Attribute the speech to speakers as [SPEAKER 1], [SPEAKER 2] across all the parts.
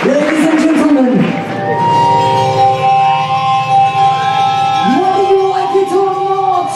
[SPEAKER 1] Ladies and gentlemen, whether you like it or not,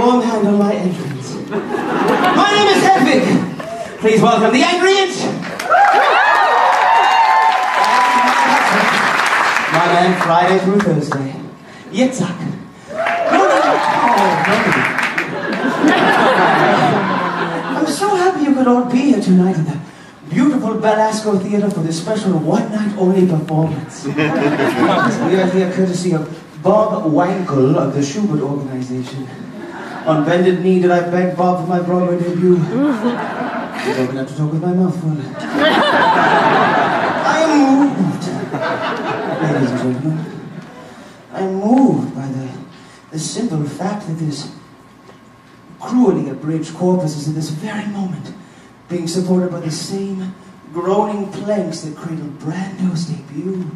[SPEAKER 2] won't handle my entrance. My name is Hedwig. Please welcome the Angry Inch. My man, Friday through Thursday. Yitzhak. I'm so happy you could all be here tonight in the beautiful Belasco Theater for this special one-night-only performance. We are here courtesy of Bob Wankel of the Schubert Organization. On bended knee did I beg Bob for my Broadway debut. I don't have to talk with my mouth full. I am moved. Ladies and gentlemen, I am moved by the simple fact that this cruelly abridged corpus is at this very moment being supported by the same groaning planks that cradled Brando's debut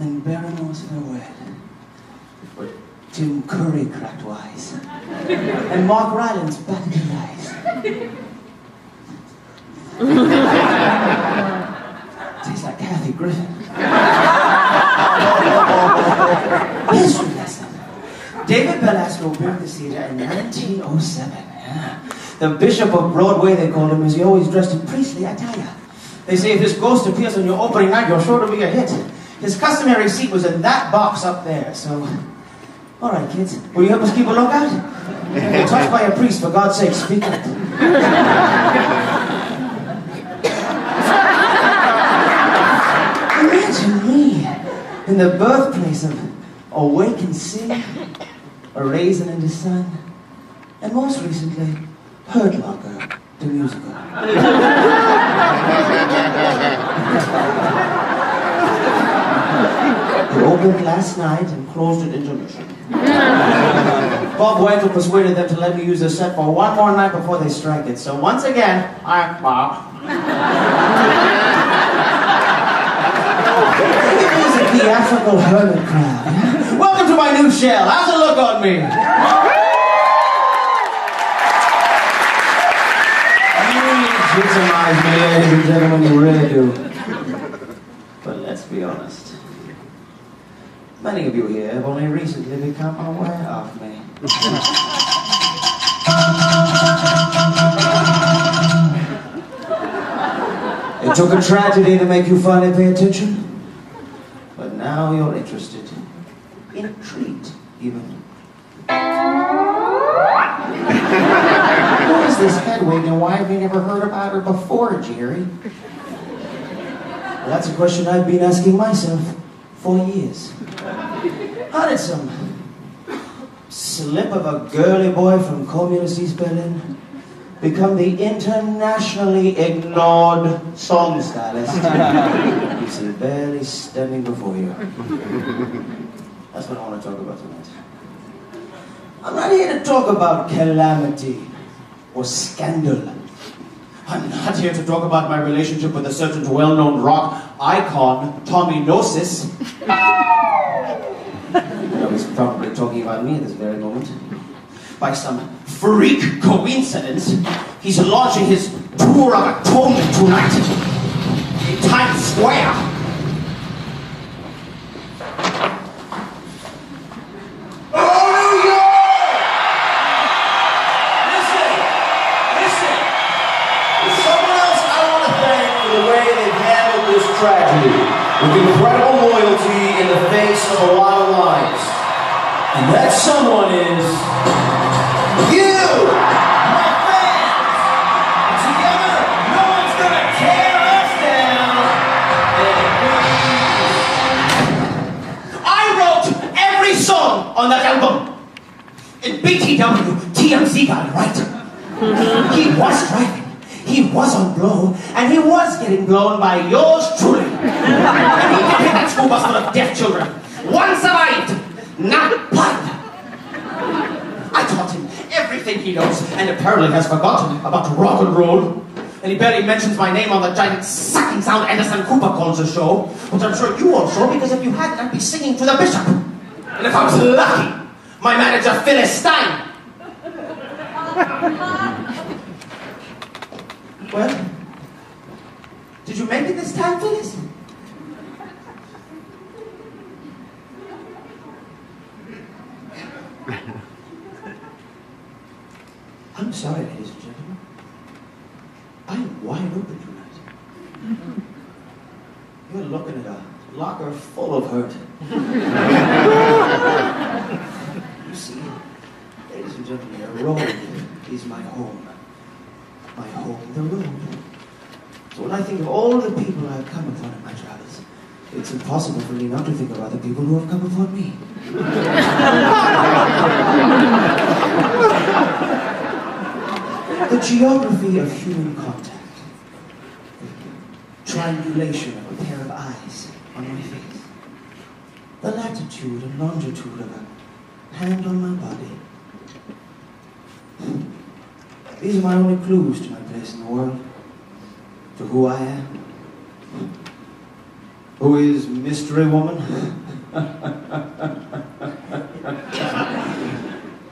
[SPEAKER 2] and Barrymore's farewell. But Tim Curry cracked wise, and Mark Rylance batted his eyes. Tastes like Kathy Griffin. History lesson. David Belasco built this theater in 1907. Yeah. The Bishop of Broadway, they called him, as he always dressed in priestly attire. They say if this ghost appears on your opening night, you're sure to be a hit. His customary seat was in that box up there, so... All right, kids, will you help us keep a lookout? If you're touched by a priest, for God's sake, speak up. Imagine me in the birthplace of Awake and Sing, A Raisin in the Sun, and most recently, Hurt Locker, the musical. It opened last night and closed at intermission. Bob Wankel persuaded them to let me use the set for one more night before they strike it. So once again, I'm Bob. It is a theatrical hermit crowd. Welcome to my new shell. How's it look on me? You legitimize me, ladies and gentlemen, you really do. But let's be honest. Many of you here have only recently become aware of me. It took a tragedy to make you finally pay attention, but now you're interested, intrigued even. Who is this Hedwig and why have you never heard about her before, Jerry? Well, that's a question I've been asking myself for years. How did some slip of a girly boy from communist East Berlin become the internationally ignored song stylist you see barely standing before you? That's what I want to talk about tonight. I'm not here to talk about calamity or scandal. I'm not here to talk about my relationship with a certain well-known rock icon, Tommy Gnosis. He's probably talking about me at this very moment. By some freak coincidence, he's launching his tour of atonement tonight in Times Square.
[SPEAKER 3] Tragedy, with incredible loyalty in the face of a lot of lies. And that someone is you, my fans. Together, no one's gonna tear us down.
[SPEAKER 2] I wrote every song on that album. And BTW, TMZ got it right. He was driving. He was on blow, and he was getting blown by yours truly. And he did hit that school bus full of deaf children. One survived, not blind. I taught him everything he knows, and apparently has forgotten about rock and roll. And he barely mentions my name on the giant sucking sound Anderson Cooper calls a show, which I'm sure you all saw, because if you hadn't, I'd be singing to the bishop. And if I was lucky, my manager, Phyllis Stein. Well, did you make it this time, Phyllis? I'm sorry, ladies and gentlemen. I am wide open tonight. You're looking at a locker full of hurt. You see, ladies and gentlemen, the road is my home. My home, the road. So when I think of all the people I've come upon in my travels, it's impossible for me not to think about the people who have come upon me. The geography of human contact. Triangulation of a pair of eyes on my face. The latitude and longitude of a hand on my body. These are my only clues to my place in the world. To who I am. Who is Mystery Woman?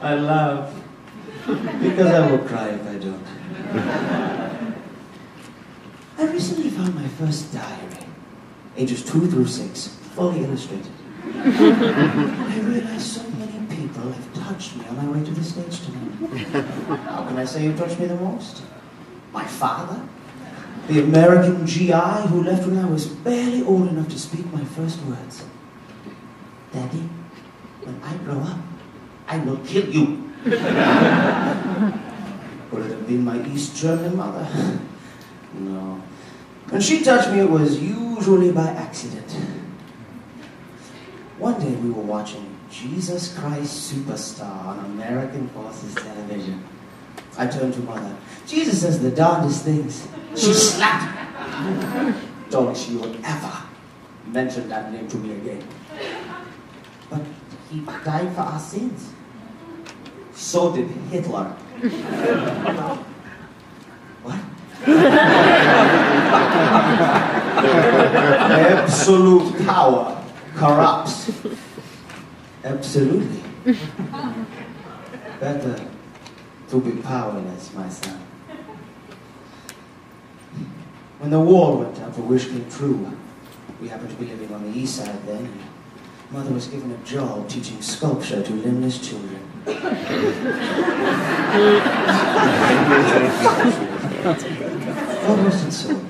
[SPEAKER 2] I laugh because I will cry if I don't. I recently found my first diary, ages 2 through 6, fully illustrated. I realized so many people have touched me on my way to the stage tonight. How can I say who touched me the most? My father? The American GI who left when I was barely old enough to speak my first words. Daddy, when I grow up, I will kill you. Could it have been my East German mother? No. When she touched me, it was usually by accident. One day we were watching Jesus Christ Superstar on American Forces television. I turned to Mother. Jesus says the darndest things. She slapped me. Told me she would ever mention that name to me again. But he died for our sins. So did Hitler. What? Absolute power corrupts. Absolutely. Better to be powerless, my son. When the wall went up, a wish came true. We happened to be living on the east side then, and Mother was given a job teaching sculpture to limbless children. God rest its soul.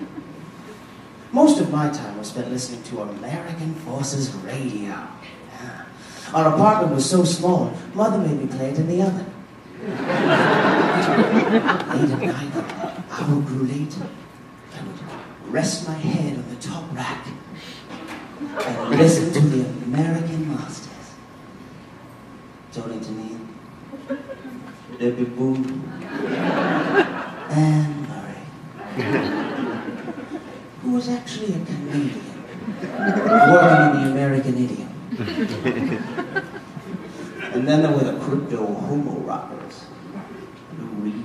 [SPEAKER 2] Most of my time was spent listening to American Forces radio. Yeah. Our apartment was so small, Mother made me play it in the oven. Late at night, the hour grew late. I would rest my head on the top rack and listen to the American masters. Tony Tanine, Debbie Boone, and Murray, who was actually a Canadian, working in the American idiom. And then there were the crypto homo rockers, Lou Reed,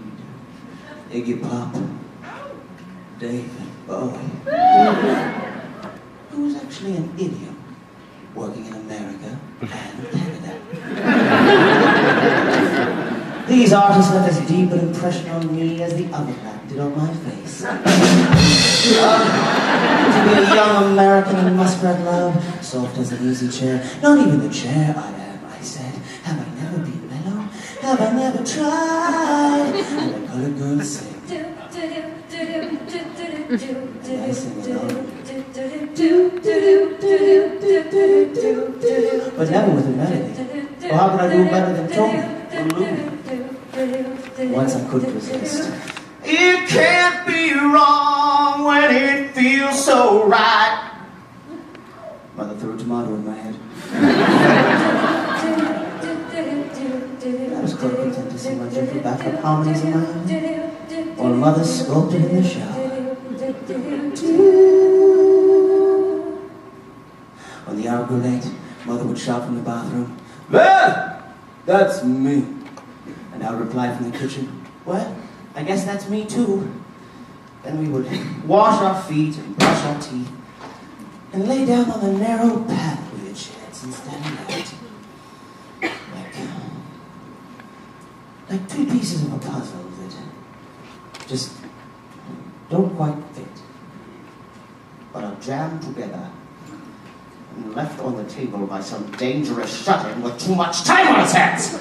[SPEAKER 2] Iggy Pop, David Bowie, who was actually an idiom, working in America and Canada. These artists left as deep an impression on me as the other pack did on my face. To be a young American in Muskrat Love, soft as an easy chair, not even the chair I am, I said. Have I never been mellow? Have I never tried? And the colored girls sing. And I sing along. But never with a melody. Well, how could I do better than Tony or Lou? Once I couldn't resist. It can't be wrong when it feels so right. Mother threw a tomato in my head. I was quite content to sing my gentle backup harmonies in my own, while Mother sculpted in the shower. When the hour grew late, Mother would shout from the bathroom, "Well, that's me." And I would reply from the kitchen, "Well, I guess that's me too." Then we would wash our feet and brush our teeth and lay down on the narrow path we had shared since that night. Like two pieces of a puzzle that just don't quite fit, but are jammed together and left on the table by some dangerous shut-in with too much time on its hands.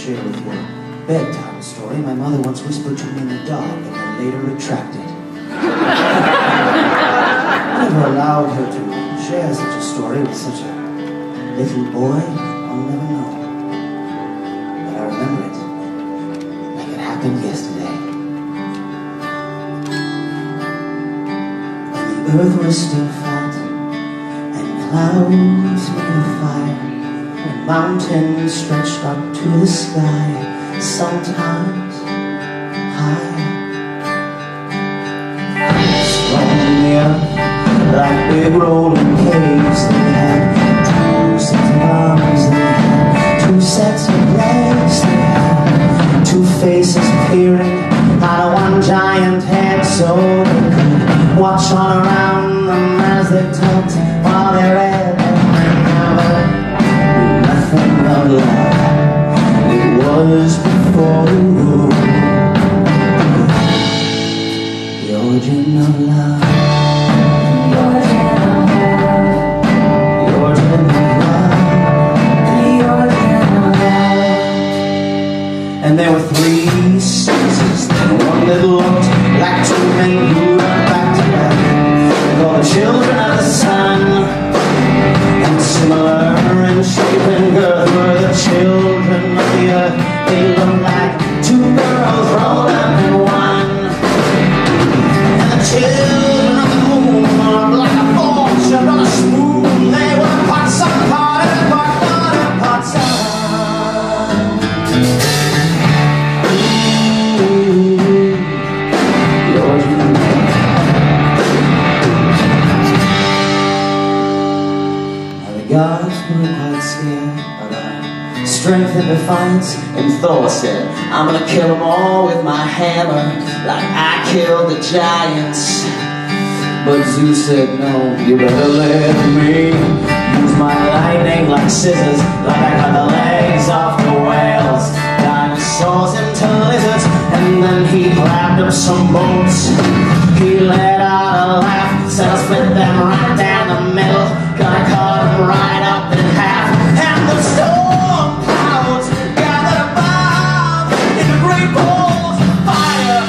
[SPEAKER 2] share with you a bedtime story my mother once whispered to me in the dark and then later retracted. I never allowed her to share such a story with such a little boy. I'll never know. But I remember it like it happened yesterday. When the earth was still flat and clouds made of fire, when mountains stretched up to the sky, sometimes high. Strong in the earth, like big rolling caves, they had 2 sets of arms, they had 2 sets of legs, they had 2 faces peering out of one giant head, so they could watch all around them as they talked while they read and remember nothing of love. It was before the rule. The origin of love. The origin of love. The origin of love. The origin of love. And there were 3 seasons, one that looked like 2 men glued back together. Called the children of the sun, and similar in shape and girth were the children of the earth. They looked like 2 girls rolled up in one. And the children of the moon were like a fortune on a spoon. They were part sun, part earth, part water, part sun. Gods were quite scared of our strength and defiance, and Thor said, I'm gonna kill them all with my hammer, like I killed the giants. But Zeus said, no, you better let me use my lightning like scissors, like I cut the legs off the whales, dinosaurs into lizards. And then he grabbed up some bolts, he let out a laugh, said I'll split them right down the middle, gonna cut them right up in half. And the storm clouds gathered above in the great balls of fire.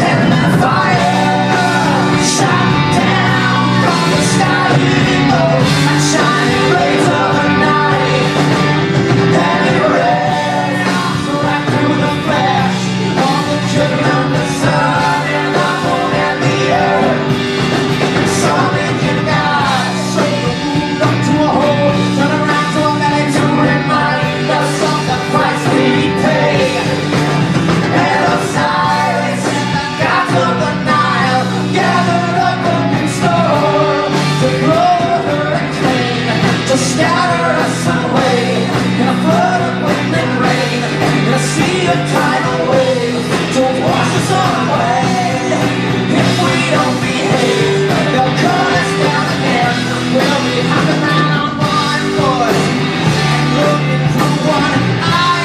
[SPEAKER 2] And that fire shot down from the sky, like shining rays of the night. And it ran right through the flesh on the children of the sun and the moon and the earth. Some Indian guys sewed the wound up to a hole, turn around to a belly to remind us of the price we pay. And Osiris and the gods of the Nile gathered up a big storm to blow a hurricane, to scatter us away in a flood of wind and rain, in a sea of tidal waves to wash us all away. If we don't behave, they'll cut us down again. We'll be hopping around on one voice and looking through one eye.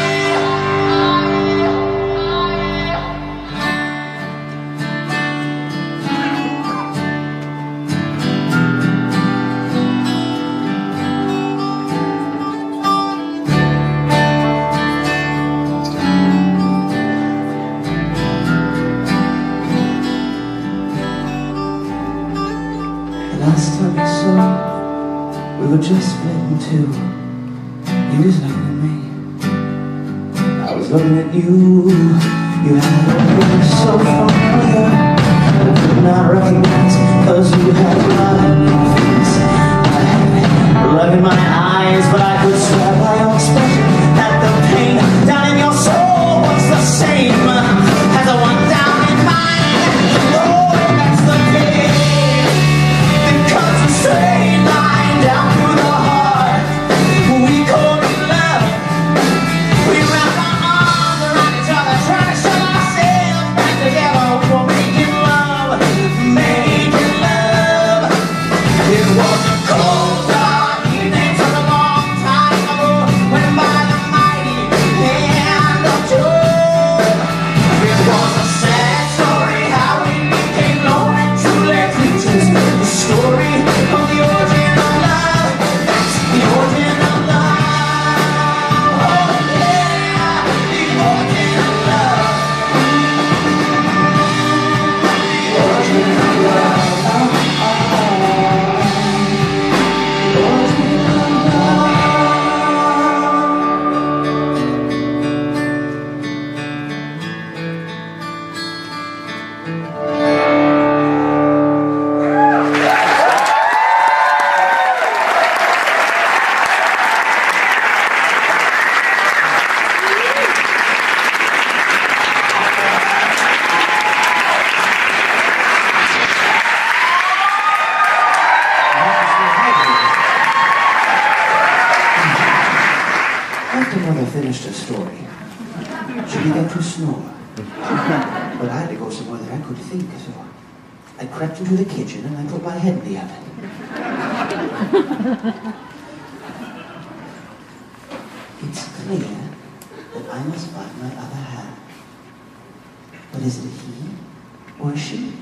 [SPEAKER 2] Last time you saw, we were just split in 2. He was looking at me, I was looking at you. You had a look so familiar, I could not recognize, cause you had blood in your face. I had blood in my eyes, but I could swear by your expression that the pain down in your soul was the same as the one down in mine. Oh, that's the pain. Cuts a straight line down through the heart. We call it love. We wrap our arms around each other, trying to shove ourselves back together. We were making love, making love. It was a cold, dark evening, such a long time ago, when by to snore. But I had to go somewhere that I could think, so I crept into the kitchen and I put my head in the oven. It's clear that I must find my other half. But is it he or she?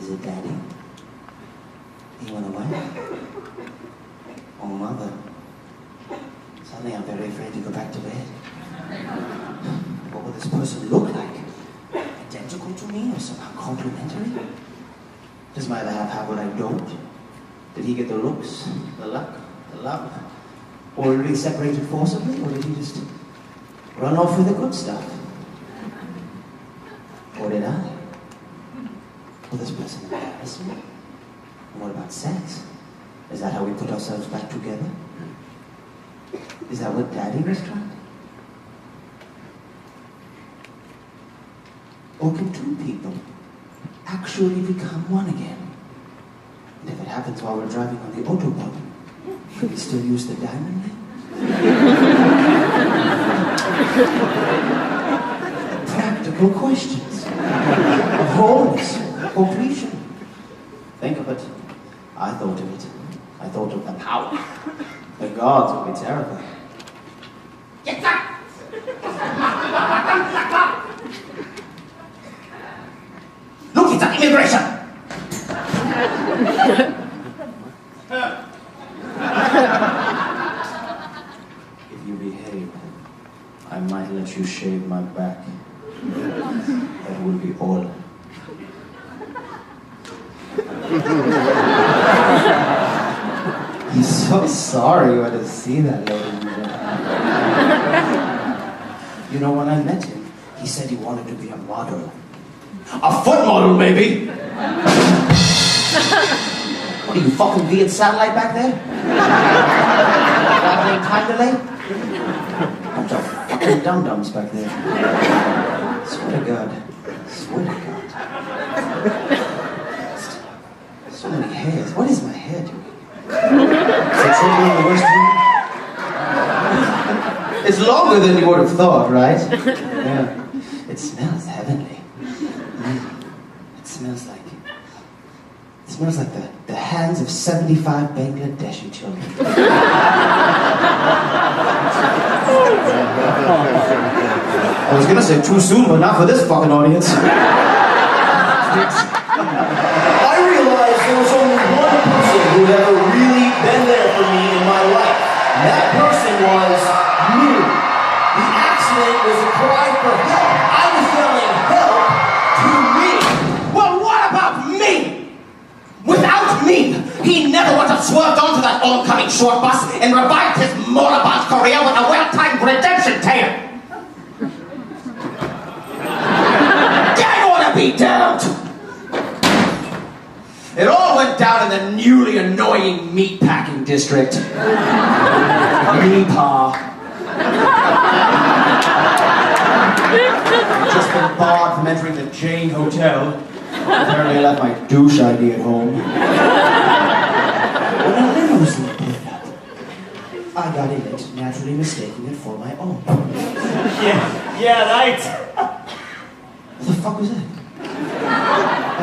[SPEAKER 2] Is it Daddy? He went away? Or Mother? Suddenly I'm very afraid to go back to bed. What will this person look like? Identical to me or somehow complementary? Does my other half have what I don't? Did he get the looks, the luck, the love? Or were we separated forcibly? Or did he just run off with the good stuff? Or did I? Will this person embarrass me? And what about sex? Is that how we put ourselves back together? Is that what Daddy was trying? Or can two people actually become one again? And if it happens while we're driving on the Autobahn, can we still use the diamond ring? Practical questions of wholeness, completion. Think of it. I thought of it. I thought of the power. The gods would be terrified. Get up! Look, it's an immigration! If you behave, I might let you shave my back. That will be all. I'm so sorry you had to see that, lady. You know, when I met him, he said he wanted to be a model. A foot model, maybe! What are you, fucking Viet satellite back there? Time delay? Bunch of fucking dum-dums back there. Swear to God. Swear to God. So many hairs. What is my hair doing? It's longer than you would have thought, right? Yeah. It smells heavenly. It smells like the hands of 75 Bangladeshi children. I was gonna say too soon, but not for this fucking audience.
[SPEAKER 3] I realized there was only one person who had ever really been there for me in my life. And that person was me. The accident was a cry for help. I was yelling help to me.
[SPEAKER 2] Well, what about me? Without me, he never would have swerved onto that oncoming short bus and revived his moribund career with a well-timed redemption tale. I ought to be damned. It all went down in the newly annoying meatpacking district. Meepaw. I've just been barred from entering the Jane Hotel. Apparently I left my douche ID at home. When a limousine pulled up, I got in it, naturally mistaking it for my own.
[SPEAKER 4] Yeah, right.
[SPEAKER 2] What the fuck was that?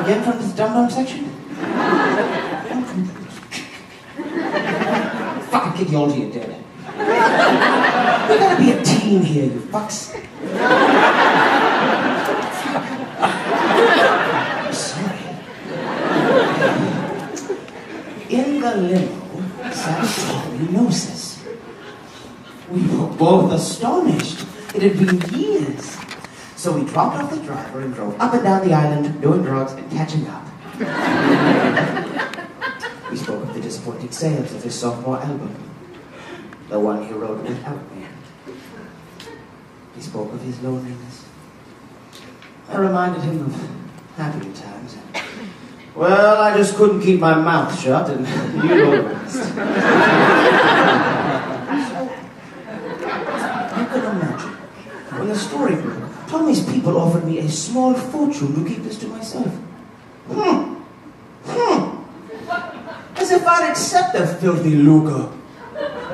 [SPEAKER 2] Again from this dum-dum section? Fucking kick you all to your dead. We gotta be a team here, you fucks. Sorry. In the limo sat Tommy Gnosis. We were both astonished. It had been years. So we dropped off the driver and drove up and down the island, doing drugs and catching up. We spoke of the disappointing sales of his sophomore album, the one he wrote without me. He spoke of his loneliness. I reminded him of happier times. Well, I just couldn't keep my mouth shut, and you know the rest. You can imagine, when the story broke, Tommy's people offered me a small fortune to keep this to myself. As if I'd accept the filthy lucre.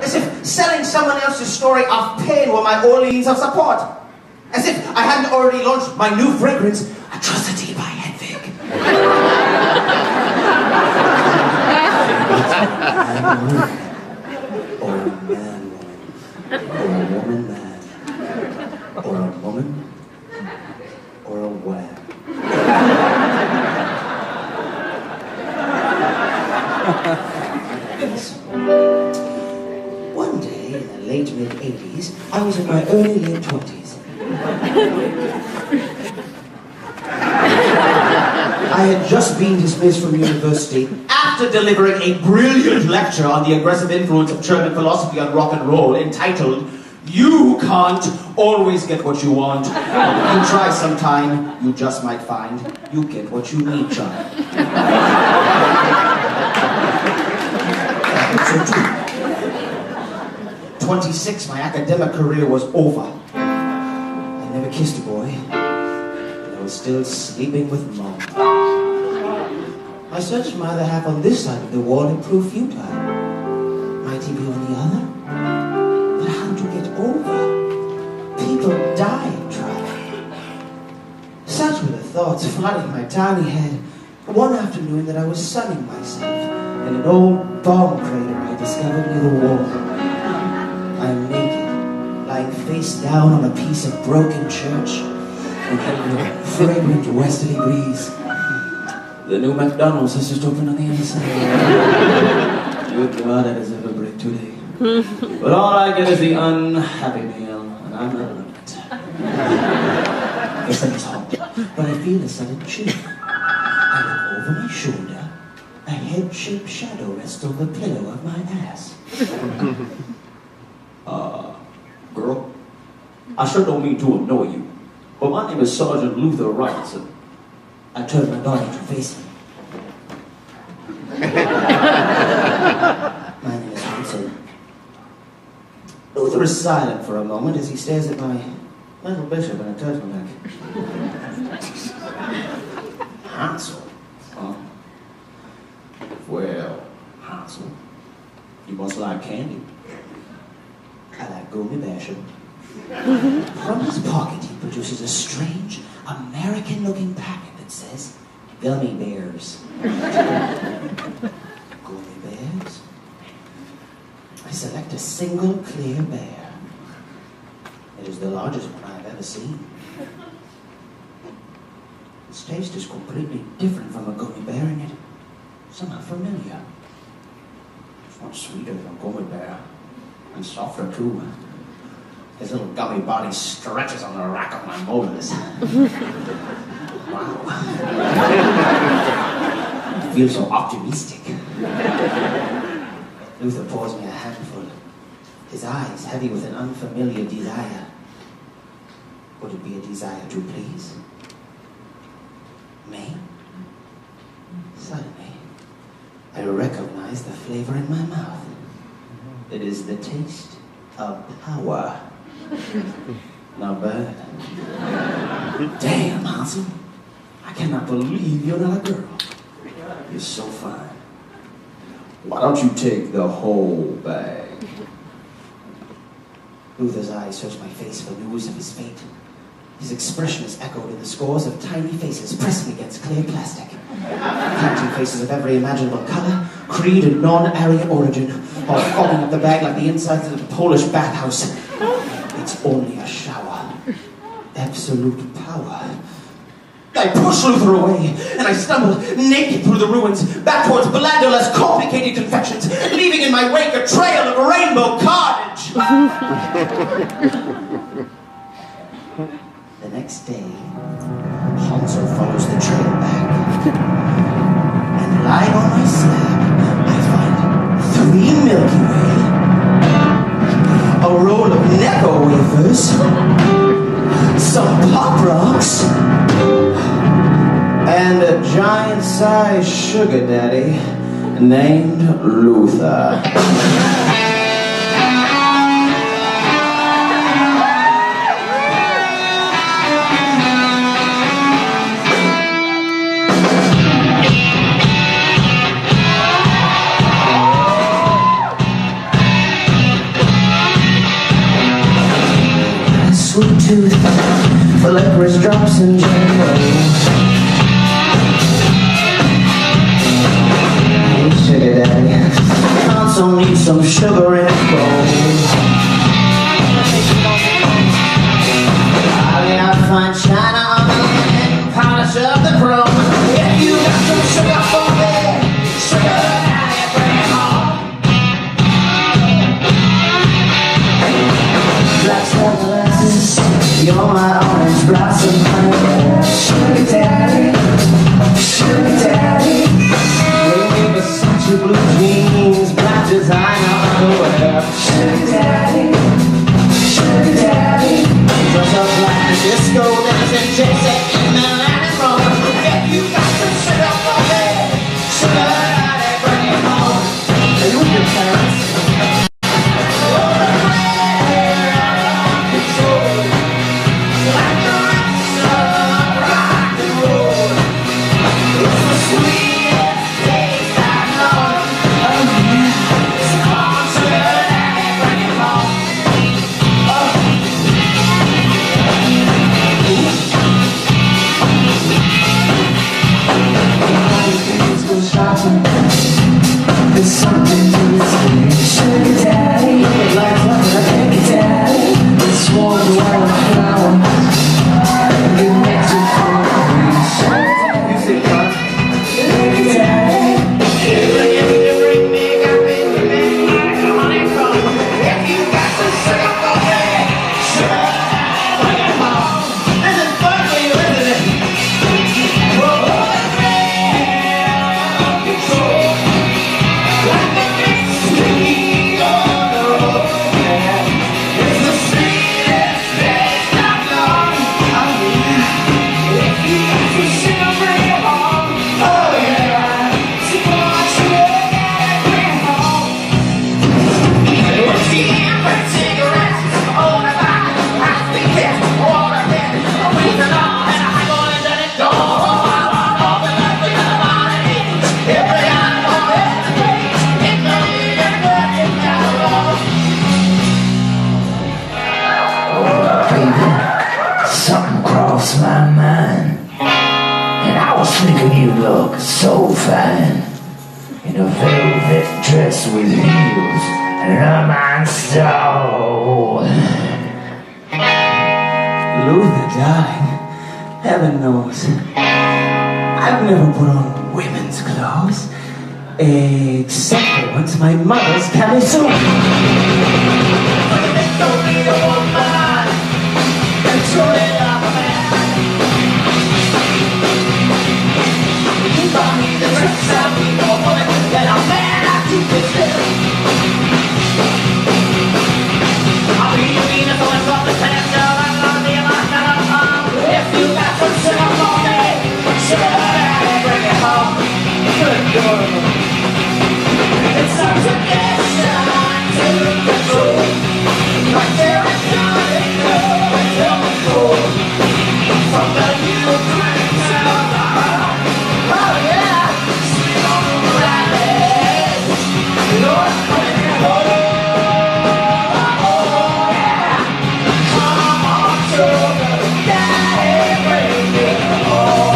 [SPEAKER 2] As if selling someone else's story of pain were my only means of support. As if I hadn't already launched my new fragrance, Atrocity by Hedwig. Or a man woman. Or a woman man. Or a woman. Or a wham. One day in the late mid-80s, I was in my early late 20s. I had just been dismissed from university after delivering a brilliant lecture on the aggressive influence of German philosophy on rock and roll entitled, "You Can't Always Get What You Want. You try sometime, you just might find you get what you need, child." So too. 26, my academic career was over. I never kissed a boy, but I was still sleeping with mom. I searched my other half on this side of the wall and proved futile. Might he be on the other? But how to get over? People die trying. Such were the thoughts flooding my tiny head one afternoon that I was sunning myself in an old bomb crater I discovered near the wall. I am naked, lying face down on a piece of broken church, and in a fragrant westerly breeze. The new McDonald's has just opened on the inside. Good God, that is ever break today. But all I get is the unhappy meal, and I'm not loving it. Yes, it's hot, but I feel a sudden chill. I look over my shoulder. A head-shaped shadow rests on the pillow of my ass. Girl, I sure don't mean to annoy you, but my name is Sergeant Luther Robinson. I turned my body to face him. My name is Hanson. Luther is silent for a moment as he stares at my little bishop in a turtleneck. Hansel? Huh? Well, Hansel, you must like candy. I like gummy bashing. From his pocket, he produces a strange, American-looking packet that says, "Gummy bears." Gummy bears? I select a single clear bear. It is the largest one I've ever seen. Its taste is completely different from a gummy bear, and yet somehow familiar. It's much sweeter than a gummy bear, and softer too. His little gummy body stretches on the rack of my molars. Wow. I feel so optimistic. Luther pours me a handful, his eyes heavy with an unfamiliar desire. Would it be a desire to please? Me? Suddenly, I recognize the flavor in my mouth. It is the taste of power. Not bad. Damn, Hansel. I cannot believe you're not a girl. You're so fine. Why don't you take the whole bag? Luther's eyes search my face for news of his fate. His expression is echoed in the scores of tiny faces pressing against clear plastic. Counting faces of every imaginable color, creed, and non-Aryan origin, all fogging up the bag like the insides of a Polish bathhouse. It's only a shower. Absolute power. I push Luther away, and I stumble naked through the ruins, back towards Blandola's complicated confections, leaving in my wake a trail of rainbow carnage. The next day, Hansel follows the trail back, and lying on my slab, I find 3 Milky Way, a roll of Necco wafers, some Pop Rocks, and a giant-sized sugar daddy named Luther. Sweet tooth. and Jello. Hey, sugar daddy, I also need some sugar in it, I'll find China on the land, polish up the chrome. If you got some sugar for me, sugar daddy, bring it home. Black sunglasses, you're my orange blossom, honey. Sugar daddy, bring me Versace blue jeans, black designer underwear. Sugar daddy, dress up like the disco dancing chicks at Milan and Rome. If you got some sugar for me, sugar daddy, bring it home. Are you with your parents? There's something to this game. Sugar daddy, like a baby daddy. It's warm white flower. You make it for me. Sugar daddy, music box. Baby daddy, you bring me, got me, like honeycomb. If you got some sugar for me, sugar daddy, bring it home. This is fun for you, isn't it? Whoa. Something crossed my mind, and I was thinking you look so fine in a velvet dress with heels and a man's soul. Luther, darling, heaven knows I've never put on women's clothes, except for once my mother's camisole. Don't need a woman. Control it like a man. You got me the dress I need, more woman than a man I do this with. I'll be your Venus on top the pants, so I'm gonna be like that up home. If you got some sugar for me, sugar daddy, bring it home. Good girl. It's such a mission to control. Like there is nothing from the new dreams of the heart. Oh yeah, sleep on the rabbit. You're coming home. Oh yeah, come on, sugar daddy, bring it home.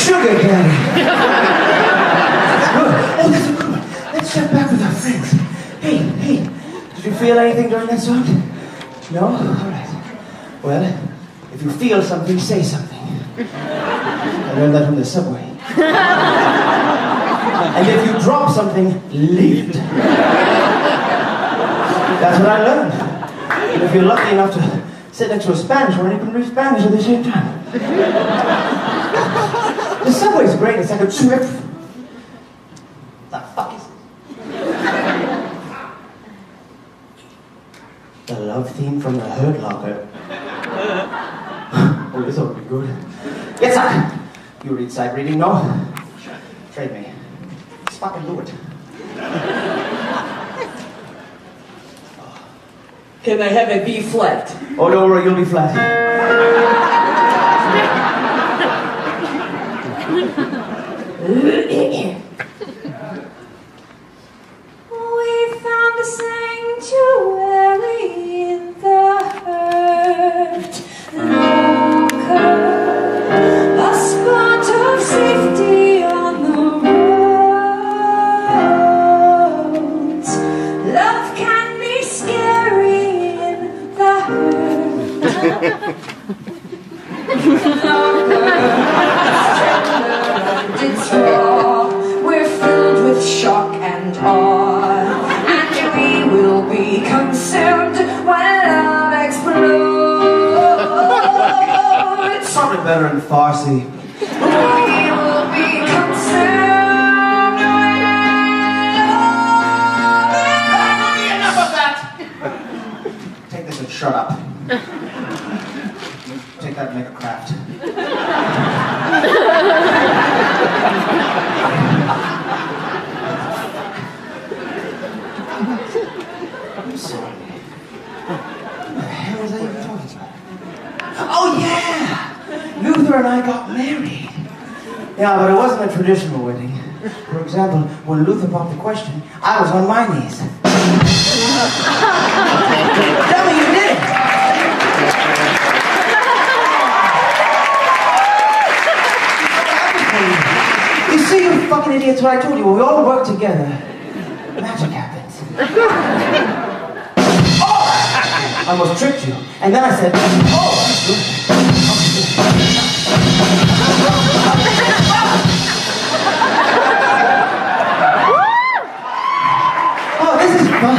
[SPEAKER 2] Sugar daddy. That's good. Oh, that's a good one. Let's check back with our friends. Hey, did you feel anything during that song? No? All right. Well, if you feel something, say something. I learned that from the subway. And if you drop something, leave it. That's what I learned. And if you're lucky enough to sit next to a Spanish one, you can read Spanish at the same time. The subway's great, it's like a trip. The fuck is it? The love theme from the Hurt Locker. Oh, this ought to be good. Yes, sir. You read sight reading, no? Trade me. Just fucking do it.
[SPEAKER 1] Can I have a B flat?
[SPEAKER 3] Oh, don't worry, you'll be flat.
[SPEAKER 5] We found a sanctuary in the hurt locker, a spot of safety on the roads. Love can be scary in the hurt. It's raw. We're filled with shock and awe, and we will be consumed when love explodes.
[SPEAKER 3] Probably better in Farsi.
[SPEAKER 5] We will be consumed when love
[SPEAKER 3] Enough of that! Take this and shut up. Take that and make a craft. I'm sorry. What the hell was I even talking about? Oh yeah! Luther and I got married. Yeah, but it wasn't a traditional wedding. For example, when Luther popped the question, I was on my knees. Tell me you did it! You see, you fucking idiots, what I told you, when we all work together, magic happens. Oh! I almost tricked you. And then I said, oh! Oh, this is fun.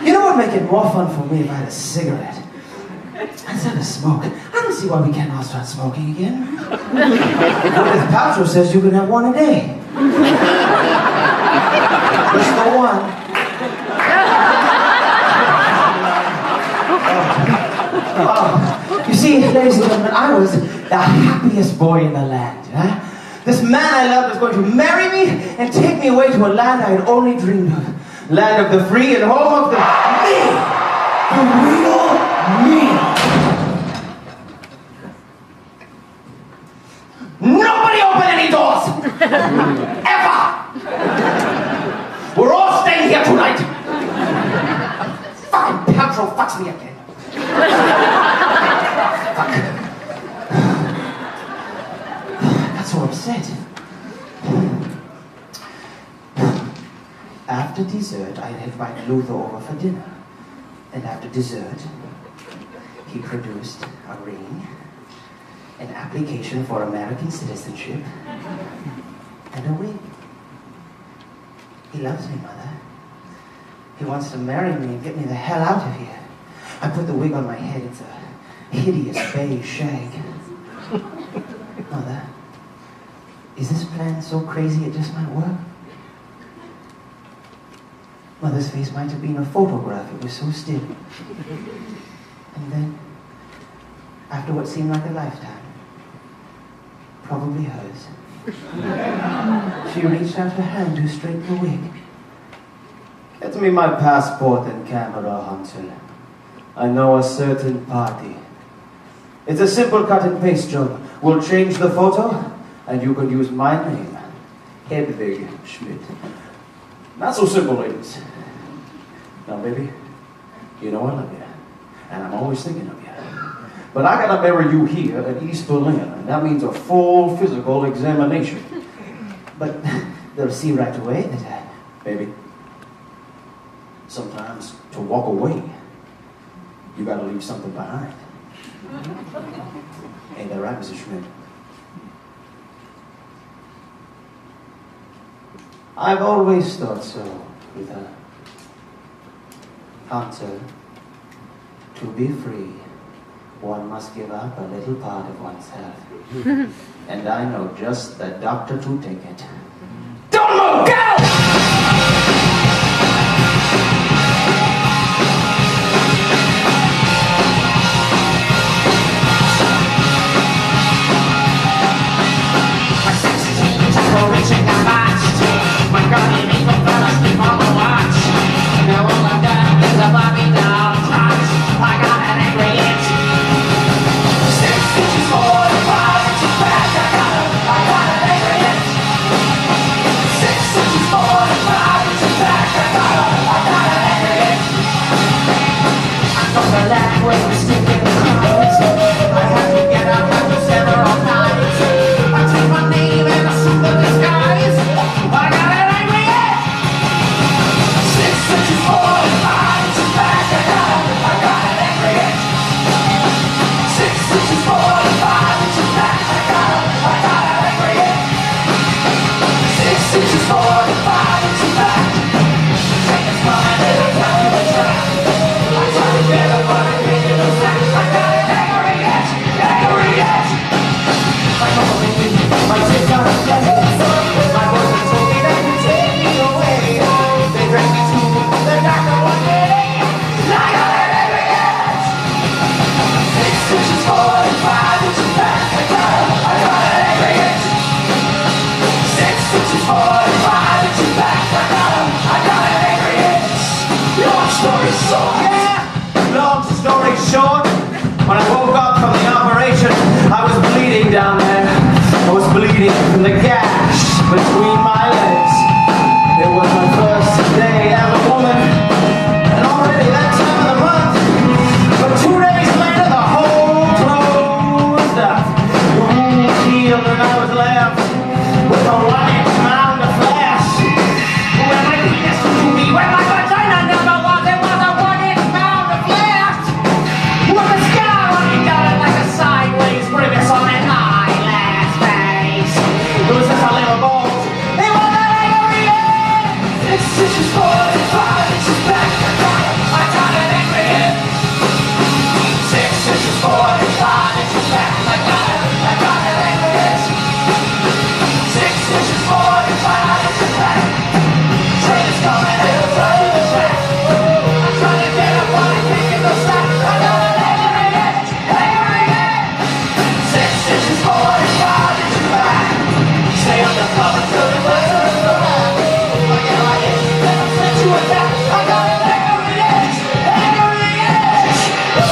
[SPEAKER 3] You know what would make it more fun for me if I had a cigarette? Let's have a smoke. I don't see why we can't all start smoking again. Gwyneth Paltrow says you can have one a day. Just the one. You see, ladies and gentlemen, I was the happiest boy in the land. Huh? This man I loved was going to marry me and take me away to a land I had only dreamed of. Land of the free and home of the me. The real me. Nobody open any doors! Ever! We're all staying here tonight! Fucking Paltrow fucks me again. Fuck. I got so upset. After dessert, I had invited Luther over for dinner. And after dessert, he produced a ring, an application for American citizenship, and a wig. He loves me, Mother. He wants to marry me and get me the hell out of here. I put the wig on my head. It's a hideous beige shag. Mother, is this plan so crazy it just might work? Mother's face might have been a photograph. It was so still. And then, after what seemed like a lifetime, probably hers, she reached out her hand to straighten the wig. Get me my passport and camera, Hunter. I know a certain party. It's a simple cut and paste job. We'll change the photo, and you can use my name, Hedwig Schmidt. Not so simple, ladies. Now, baby, you know I love you, and I'm always thinking of you. But I gotta marry you here in East Berlin, and that means a full physical examination. But they'll see right away that, baby, sometimes to walk away, you gotta leave something behind. Ain't that right, Mrs. Schmidt? I've always thought so with her. Hunter, to be free, one must give up a little part of oneself. And I know just the doctor to take it. Don't move! Go!
[SPEAKER 5] Now all I've got is a Bobby doll.
[SPEAKER 3] story short. Yeah, long story short. When I woke up from the operation, I was bleeding down there. I was bleeding from the gash between my legs. It was my first day as a woman, and already that time of the month. But 2 days later, the whole closed up. The wound healed, and I was left with a 1-inch mound of flesh. When my penis flew me, when my vagina never was, it was a 1-inch mound of flesh. With a scar running down it like a sideways grimace on an eyelash face. It was just a little bolt. It was an angry head. 6 inches forward and 5 inches back. I got an angry head. 6 inches forward and 5 inches back. I got an angry head. 6 inches forward and 5 inches back. Train is coming and it's running the track. I'm trying to get up on it, kicking the slack. I got an angry head. 6 inches forward and 5 inches back. Stay undercover till the place is alive. I get like it, then I'm sent to attack. I got an angry edge. Angry edge. No!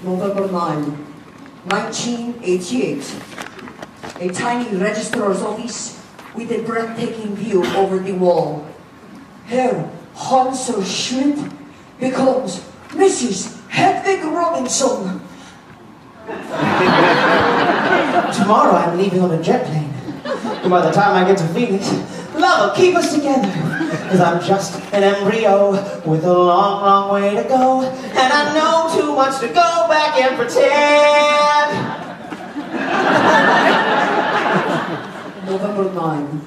[SPEAKER 5] November 9, 1988. A tiny registrar's office with a breathtaking view over the wall. Herr Hansel Schmidt becomes Mrs. Hedwig Robinson.
[SPEAKER 2] Tomorrow I'm leaving on a jet plane. And by the time I get to Phoenix, love will keep us together. Because I'm just an embryo with a long, long way to go. And I know too much to go back and pretend.
[SPEAKER 5] November 9,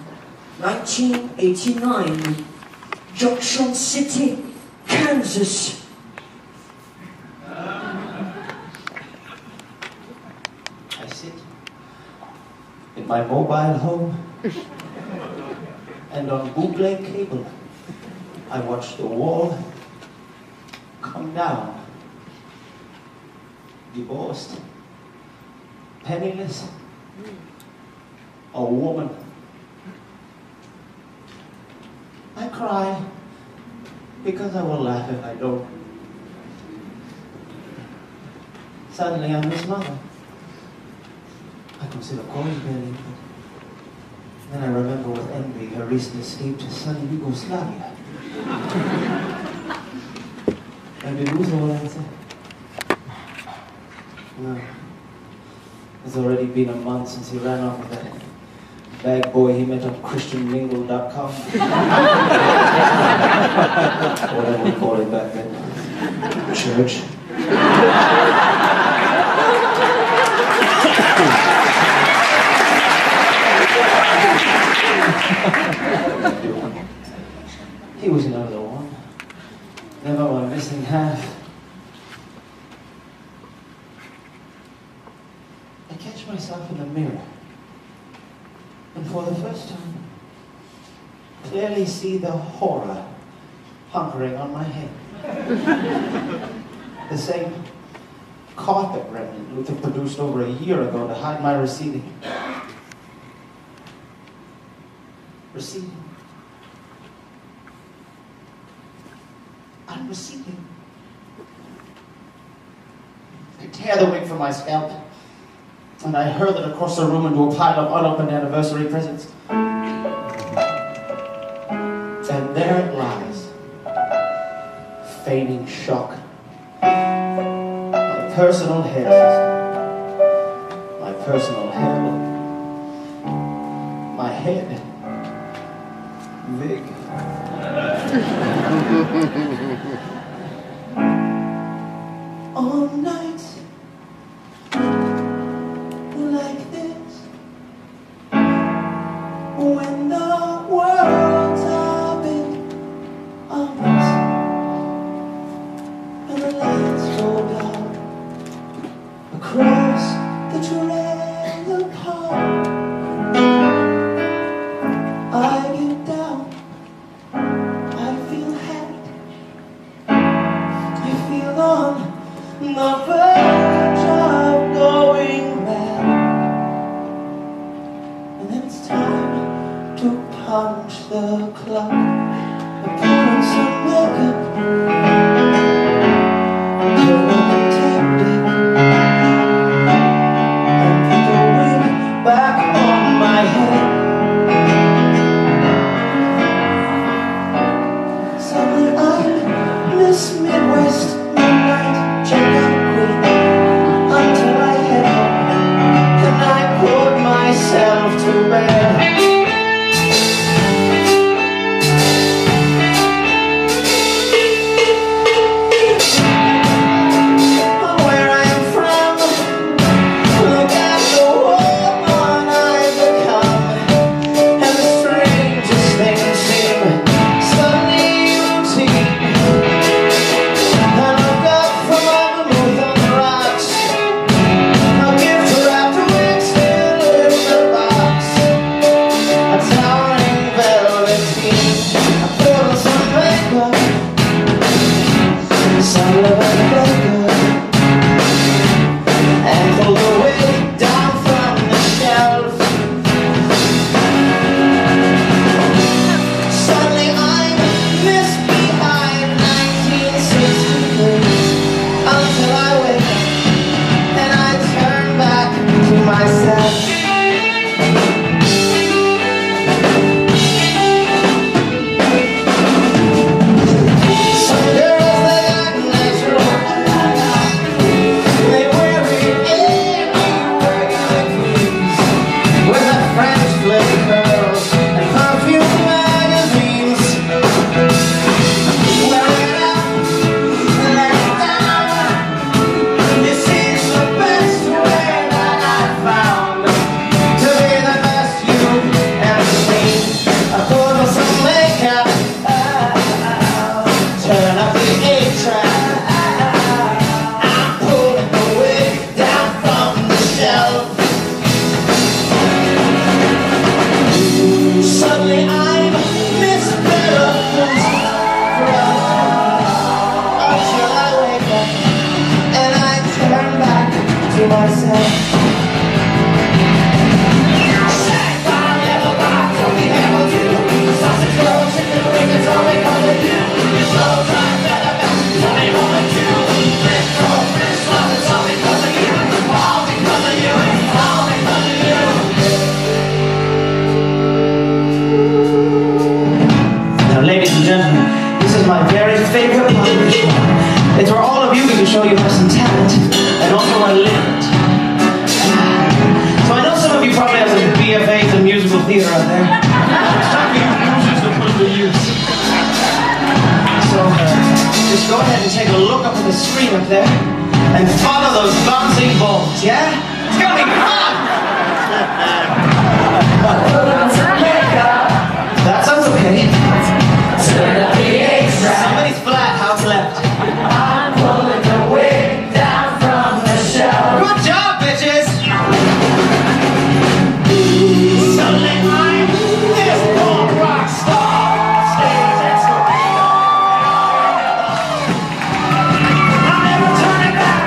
[SPEAKER 5] 1989. Junction City, Kansas.
[SPEAKER 2] I sit in my mobile home, and on bootleg cable, I watch the wall come down. Divorced, penniless, a woman. I cry because I will laugh if I don't. Suddenly I miss mother. I consider calling Billy, but then I remember with envy her recent escape to sunny Yugoslavia. Maybe Luzo will answer. No. It's already been a month since he ran off with that bag boy he met on ChristianMingle.com. Whatever we called it back then. Church. He was another one. Never my missing half. I catch myself in the mirror, and for the first time, clearly see the horror hunkering on my head. The same carpet remnant Luther produced over a year ago to hide my receding. Receding. I'm receding. I tear the wig from my scalp, and I hurl it across the room into a pile of unopened anniversary presents. And there it lies, feigning shock. My personal hair system. My personal hair look. My head. Vig. All nights like this, when the world's a bit of us, lights go down across the trailer park. I get down, I feel happy, I feel on the verge of going mad. And then it's time to punch the clock. I put on some makeup, turn on the tape deck, and put the wig back on my head. Suddenly I'm Miss Midwest Midnight Checkout Queen, until I head home and I put myself to bed. Ladies and gentlemen, this is my very favorite part of the show. It's where all of you get to show you have some talent and also a limit. So I know some of you probably have some BFAs in musical theater out there. It's time for you users to put to use. So just go ahead and take a look up at the screen up there and follow those bouncing balls, yeah? It's gonna be fun! That sounds okay. Somebody's flat, house left.
[SPEAKER 1] I'm pulling the wig down from the shelf.
[SPEAKER 2] Good job, bitches! Suddenly I'm this punk rock star. Stage exclamation. I'm never turning back.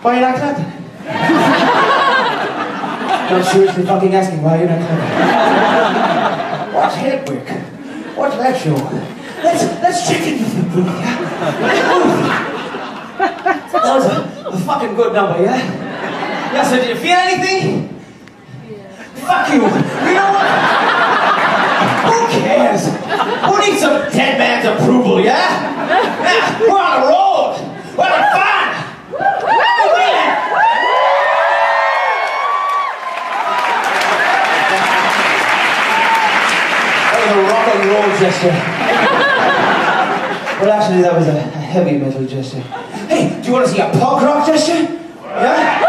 [SPEAKER 2] Why are you not clapping? No, seriously fucking asking why you're not clapping. Watch head work. Watch that show. Let's check in with the movie, yeah? That was a fucking good number, yeah? Yeah, so did you feel anything? Fuck you. You know what? Who cares? Who needs some dead man's approval, yeah? Yeah, we're on a roll. We're having fun. That was a rock and roll gesture. Well, actually, that was a heavy metal gesture. Hey, do you want to see a punk rock gesture? Yeah?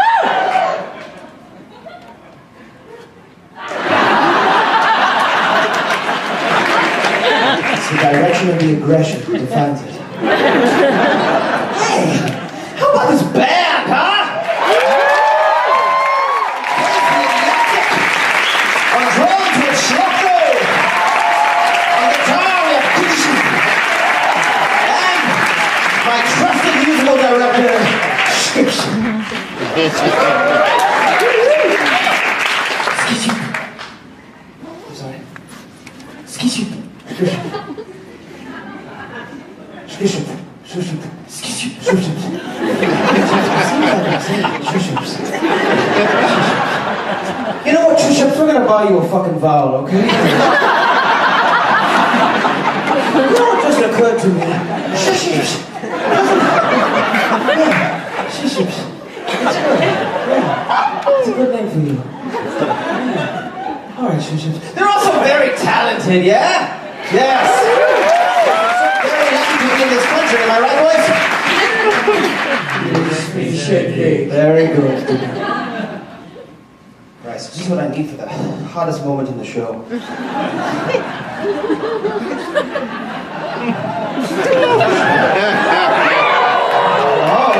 [SPEAKER 2] It's the direction of the aggression that defines it. Hey, how about this band, huh? On drums, we have Schlocko. On guitar, we have Kishi. And my trusted musical director, Skish. Skish. I'm sorry. Skish. You know what, Trisha? We're gonna buy you a fucking vowel, okay? You know what just occurred to me? Shuships. Yeah, shuships. It's good. Yeah. It's a good name for you. Yeah. All right, shuships. They're also very talented, yeah? Yes. Very lucky to be in this country, am I right, boys? Very good. Right, so this is what I need for the hottest moment in the show. Oh,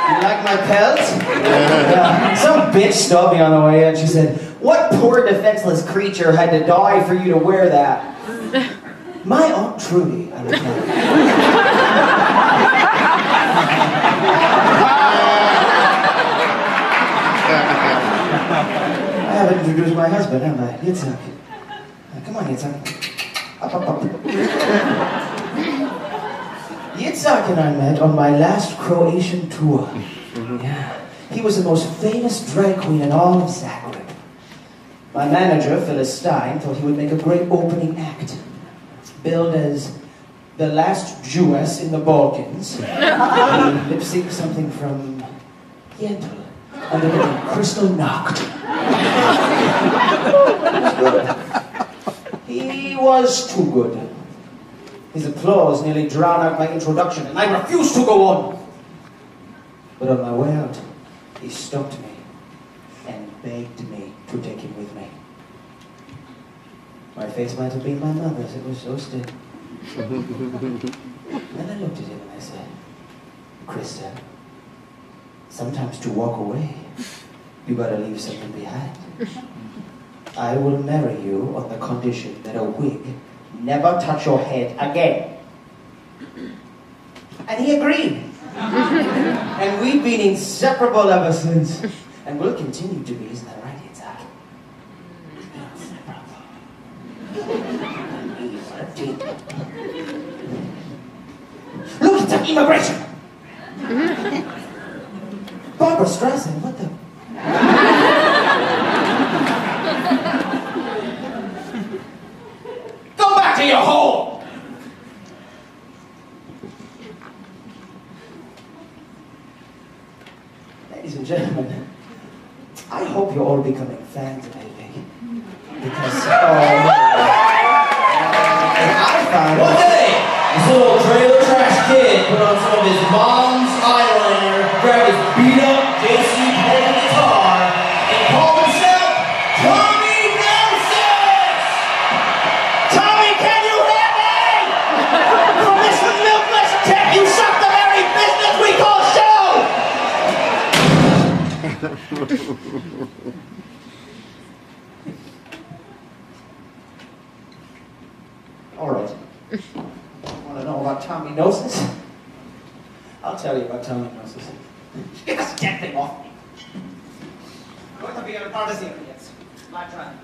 [SPEAKER 2] you like my pelt? Yeah. Some bitch stopped me on the way and she said, "What poor defenseless creature had to die for you to wear that?" My Aunt Trudy, I replied. I haven't introduced my husband, have I? Yitzhak. Come on, Yitzhak. Up, up, up. Yitzhak and I met on my last Croatian tour. Yeah. He was the most famous drag queen in all of Zagreb. My manager, Phyllis Stein, thought he would make a great opening act. Billed as the last Jewess in the Balkans. He lip-synced something from Yentl under the name Crystal Nacht. He was too good. His applause nearly drowned out my introduction, and I refused to go on. But on my way out, he stopped me and begged me to take him with me. My face might have been my mother's, it was so still. Then I looked at him and I said, "Krista, sometimes to walk away, you gotta leave something behind. I will marry you on the condition that a wig never touch your head again." And he agreed. And we've been inseparable ever since. And will continue to be, isn't that right, Yitzhak? Look, it's an immigration! Barbara Streisand, what the? Go back to your hole! Ladies and gentlemen, I hope you're all becoming fans of HATAI. Because, I found
[SPEAKER 3] One day, this little trailer trash kid put on some of his mom's eyeliner, grabbed his beat-up JC Penn guitar, and called himself Tommy Nelson! Tommy, can you hear me? From this milkless tech, you suck the very business we call show!
[SPEAKER 2] All right. Want to know about Tommy Gnosis? I'll tell you about Tommy Gnosis. Get this damn thing off me. I'm going to be a part of the audience. My turn.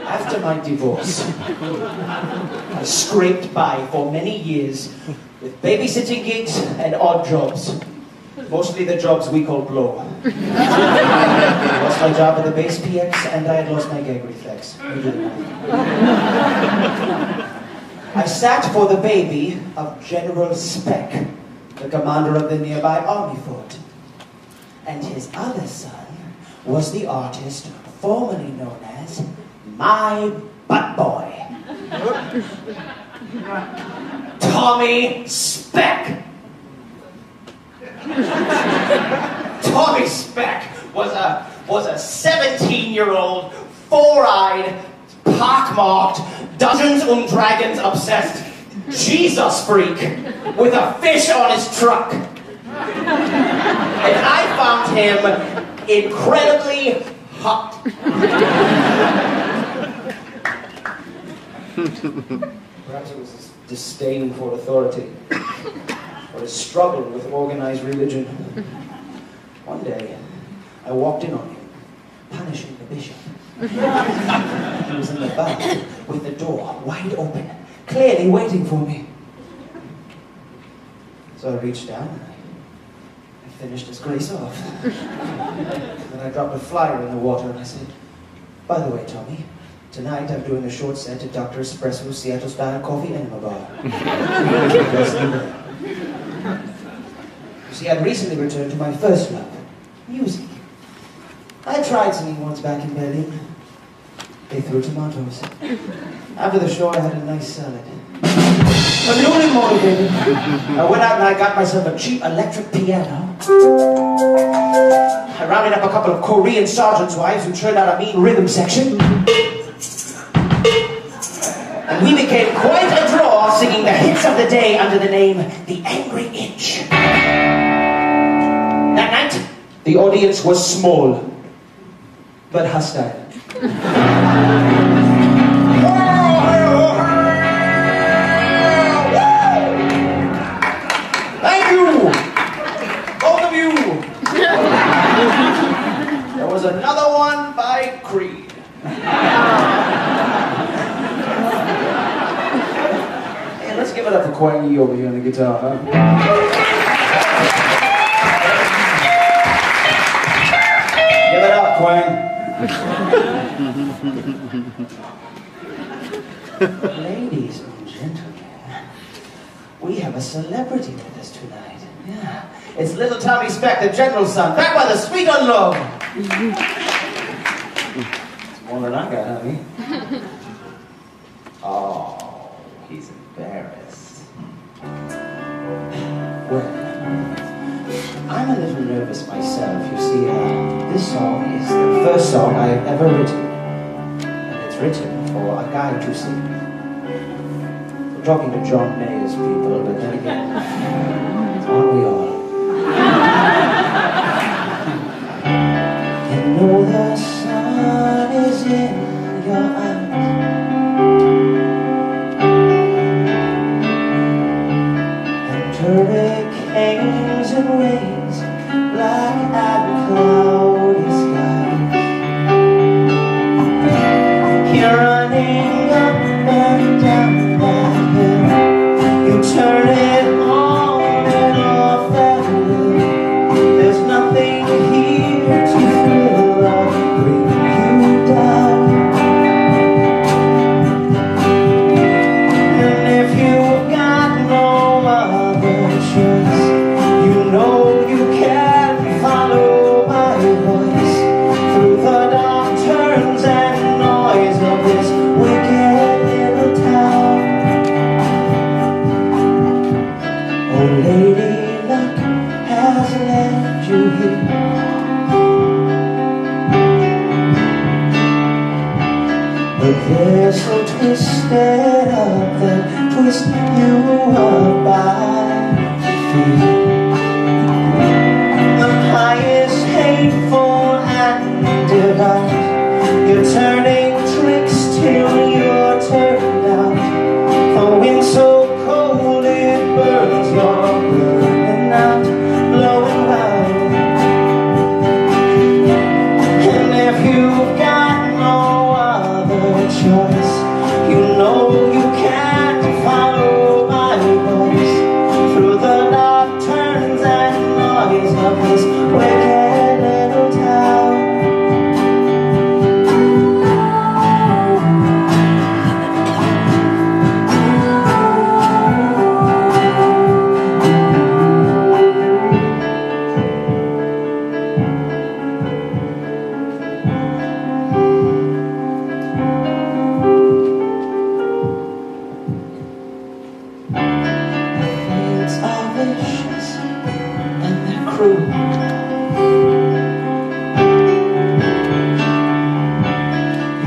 [SPEAKER 2] After my divorce, I scraped by for many years with babysitting gigs and odd jobs. Mostly the jobs we call blow. I lost my job at the base PX and I had lost my gag reflex. I sat for the baby of General Speck, the commander of the nearby army fort. And his other son was the artist formerly known as My Butt Boy. Tommy Speck. Tommy Speck was a 17-year-old, four-eyed, pockmarked, Dungeons and Dragons obsessed Jesus freak with a fish on his truck. And I found him incredibly hot. Perhaps it was his disdain for authority, or his struggle with organized religion. One day, I walked in on him, punishing the bishop. He was in the back, with the door wide open, clearly waiting for me. So I reached down and I finished his grace off. Then I dropped a flyer in the water and I said, "By the way, Tommy, tonight I'm doing a short set at Dr. Espresso's Seattle Style Coffee Enema Bar." You see, I'd recently returned to my first love, music. I tried singing once back in Berlin. They threw tomatoes. After the show, I had a nice salad. I'm newly motivated. I went out and I got myself a cheap electric piano. I rounded up a couple of Korean sergeants' wives who turned out a mean rhythm section. And we became quite a draw singing the hits of the day under the name The Angry Inch. That night, the audience was small, but hostile. Thank you, both of you. There was another one by Creed. Hey, let's give it up for Quang Yi over here on the guitar, huh? Give it up, Quang. Ladies and gentlemen, we have a celebrity with us tonight. Yeah. It's little Tommy Speck, the general's son, back by the sweet unload. It's more than I got, honey. Oh, he's embarrassed. Well, I'm a little nervous myself. You see, this song is the first song I've ever written. And it's written for a guy to sing. We're talking to John Mayer's people, but then again, aren't we all? You know the sun is in your eyes. And hurricanes and rains, black and cloudy skies. You're running up and down that hill. You turn it on and off that will. There's nothing here to thrill or bring you down. And if you've got no other choice, you know you can follow my voice through the dark turns and noise of this wicked little town. Oh, Lady Luck has led you here. But they're so twisted up that twist you up by the feet. The pie is hateful and divine. You're turning tricks till you're turned out. The wind so cold it burns, you're burning out, blowing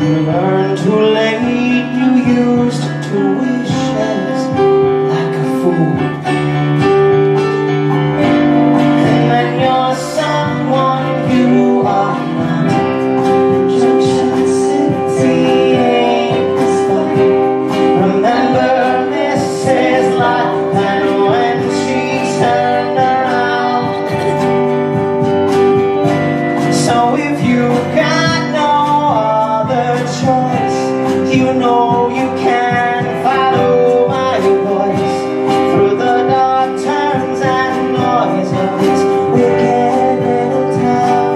[SPEAKER 2] You learned too late, you used to wish as like a fool. And then you're someone you are not. Junction City ain't the spot. Remember Mrs. Light when she turned around. So if you got no other choice, you know you can follow my voice through the dark turns and noise of this wicked little town.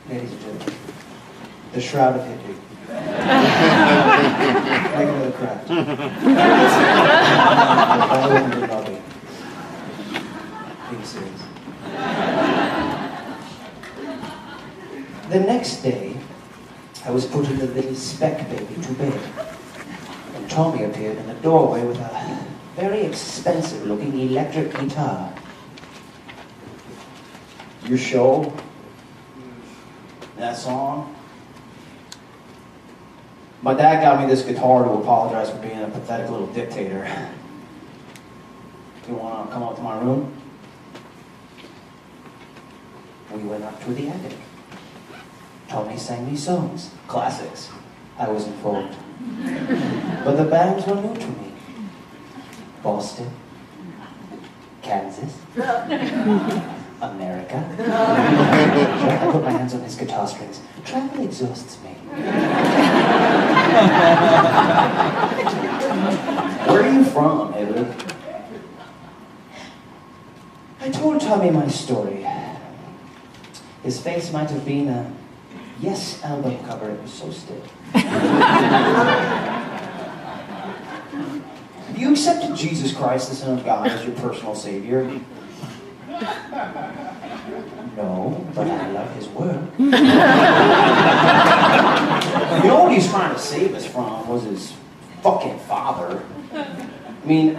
[SPEAKER 2] Ladies and gentlemen, the Shroud of Hippie. Regular craft. Being serious. The next day, I was putting the little speck baby to bed, and Tommy appeared in the doorway with a very expensive-looking electric guitar. Your show? That song? My dad got me this guitar to apologize for being a pathetic little dictator. You want to come up to my room? We went up to the attic. Tommy sang me songs, classics. I was informed. But the bands were new to me. Boston, Kansas, America. I put my hands on his guitar strings. Travel exhausts me. Where are you from, Edward? I told Tommy my story. His face might have been a Yes album cover. It was so still. Have you accepted Jesus Christ, the Son of God, as your personal Savior? No, but I love His Word. You know what He's trying to save us from was His fucking father. I mean,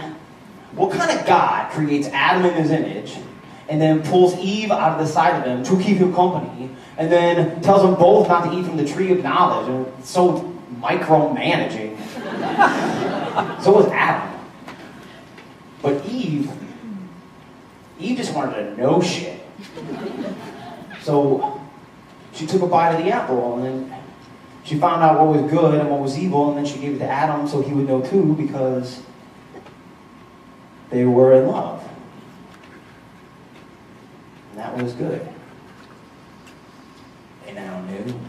[SPEAKER 2] what kind of God creates Adam in His image and then pulls Eve out of the side of him to keep him company and then tells them both not to eat from the tree of knowledge? And it's so micromanaging. So was Adam. But Eve just wanted to know shit. So she took a bite of the apple, and then she found out what was good and what was evil, and then she gave it to Adam so he would know too, because they were in love. And that was good. They now knew.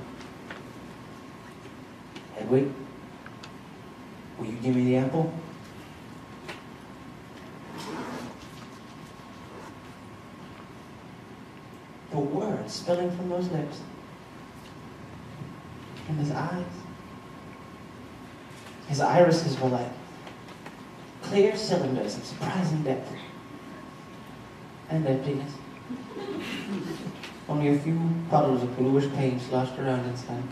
[SPEAKER 2] Hedwig, will you give me the apple? The words spilling from those lips. And his eyes. His irises were like clear cylinders of surprising depth and emptiness. Only a few puddles of bluish paint sloshed around inside.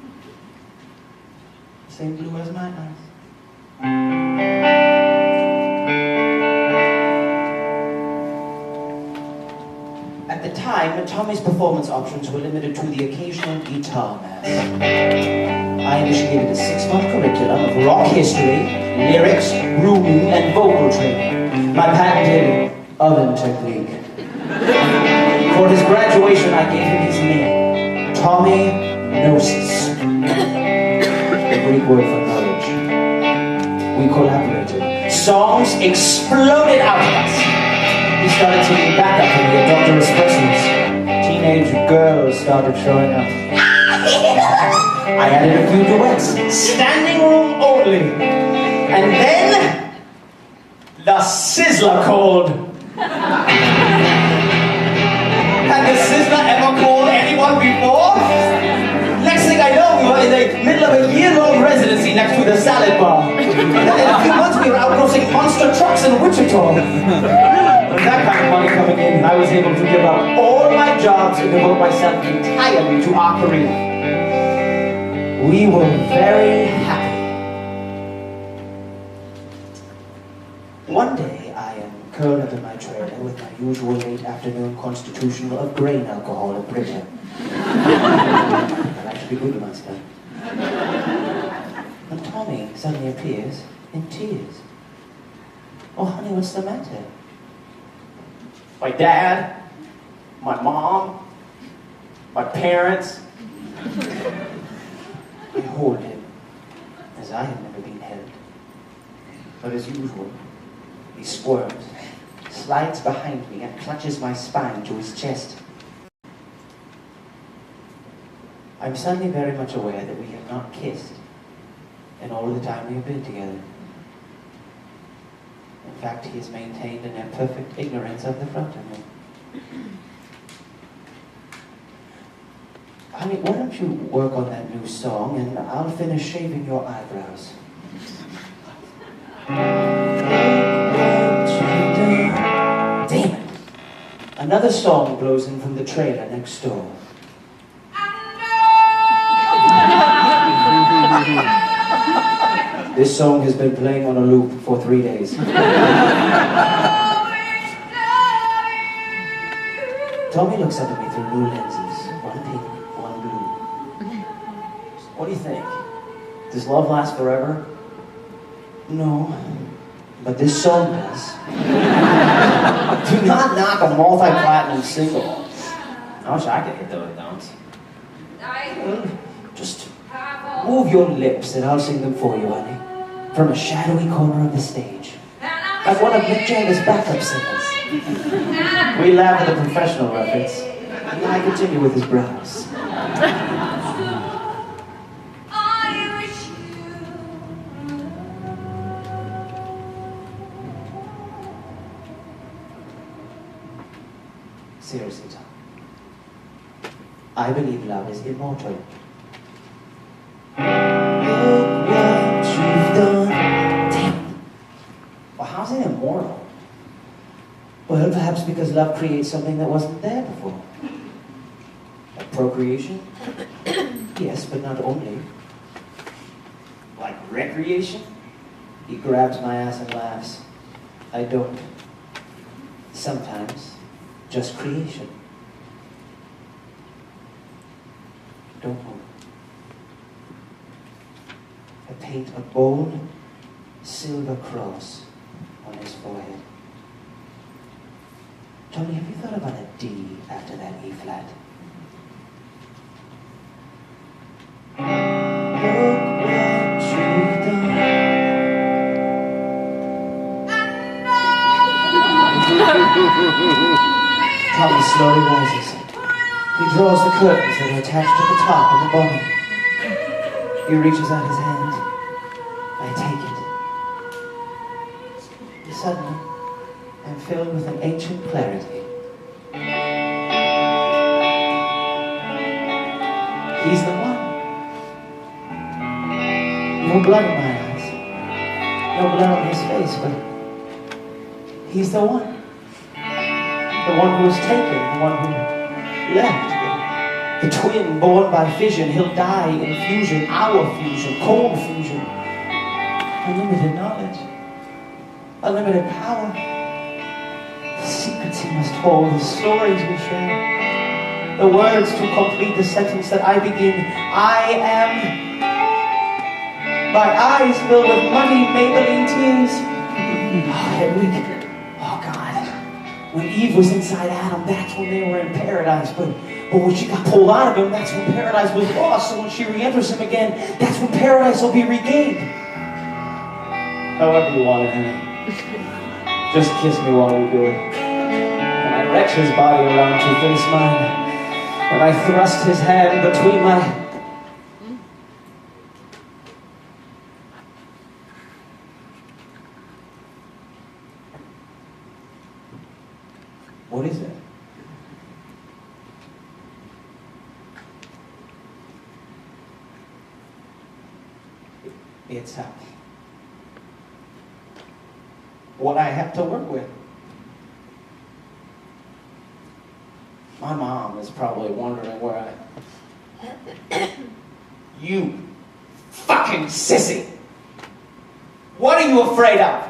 [SPEAKER 2] The same blue as my eyes. At the time, Tommy's performance options were limited to the occasional guitar mass. I initiated a 6-month curriculum of rock history, lyrics, grooming, and vocal training. My patented oven technique. For his graduation, I gave him his name, Tommy Gnosis, the Greek word for knowledge. We collaborated. Songs exploded out of us. He started taking backup for me at Dr. Espresso's. Teenage girls started showing up. I added a few duets, standing room only. And then, the Sizzler called. Had the Sizzler ever called anyone before? Next thing I know, we were in the middle
[SPEAKER 3] next to the salad bar. And in a few months, we were outgrossing monster trucks in Wichita. With that kind of money coming in, I was able to give up all my jobs and devote myself entirely to our career. We were very happy. One day, I am curled up in my trailer with my usual late afternoon constitutional of grain alcohol and printer. I like to be good to myself. And Tommy suddenly appears in tears. Oh, honey, what's the matter? My dad, my mom, my parents. I hold him as I have never been held. But as usual, he squirms, slides behind me, and clutches my spine to his chest. I'm suddenly very much aware that we have not kissed in all the time we have been together. In fact, he has maintained an imperfect ignorance of the front of me. Honey, why don't you work on that new song and I'll finish shaving your eyebrows. Damn it! Another song blows in from the trailer next door. This song has been playing on a loop for 3 days. Tommy looks up at me through new lenses. One pink, one blue. What do you think? Does love last forever? No. But this song does. Do not knock a multi-platinum single. I wish I could hit those notes. Just move your lips and I'll sing them for you, honey. From a shadowy corner of the stage. Like one of Mick Jagger's backup singers. We laugh at the professional reference. And I continue with his brows. Seriously, Tom. I believe love is immortal. Look what you've done. Damn. Well, how's it immortal? Well, perhaps because love creates something that wasn't there before. Like procreation? Yes, but not only. Like recreation? He grabs my ass and laughs. I don't. Sometimes. Just creation. Don't move. I paint a bold silver cross on his forehead. Tony, have you thought about a D after that E flat? Look what you've done. Tommy slowly rises. He draws the curtains that are attached to the top and the bottom. He reaches out his hand. I take it. Suddenly, I'm filled with an ancient clarity. He's the one. No blood in my eyes. No blood on his face, but he's the one. The one who was taken, the one who left. The twin born by fission, he'll die in fusion, our fusion, cold fusion. Unlimited knowledge, unlimited power. The secrets he must hold, the stories we share. The words to complete the sentence that I begin. I am. My eyes filled with muddy Maybelline tears. Oh, Hedwig. Oh, God. When Eve was inside Adam, that's when they were in paradise. But when she got pulled out of him, that's when paradise was lost. So when she re-enters him again, that's when paradise will be regained. However you want it, honey. Just kiss me while we do it. And I wrench his body around to face mine. And I thrust his hand between my... What is it?
[SPEAKER 2] It's what I have to work with. My mom is probably wondering where You fucking sissy! What are you afraid of?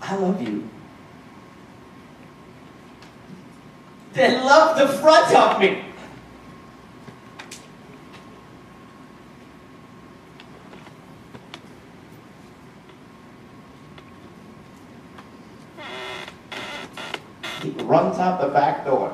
[SPEAKER 2] I love you. Then love the front of me. He runs out the back door.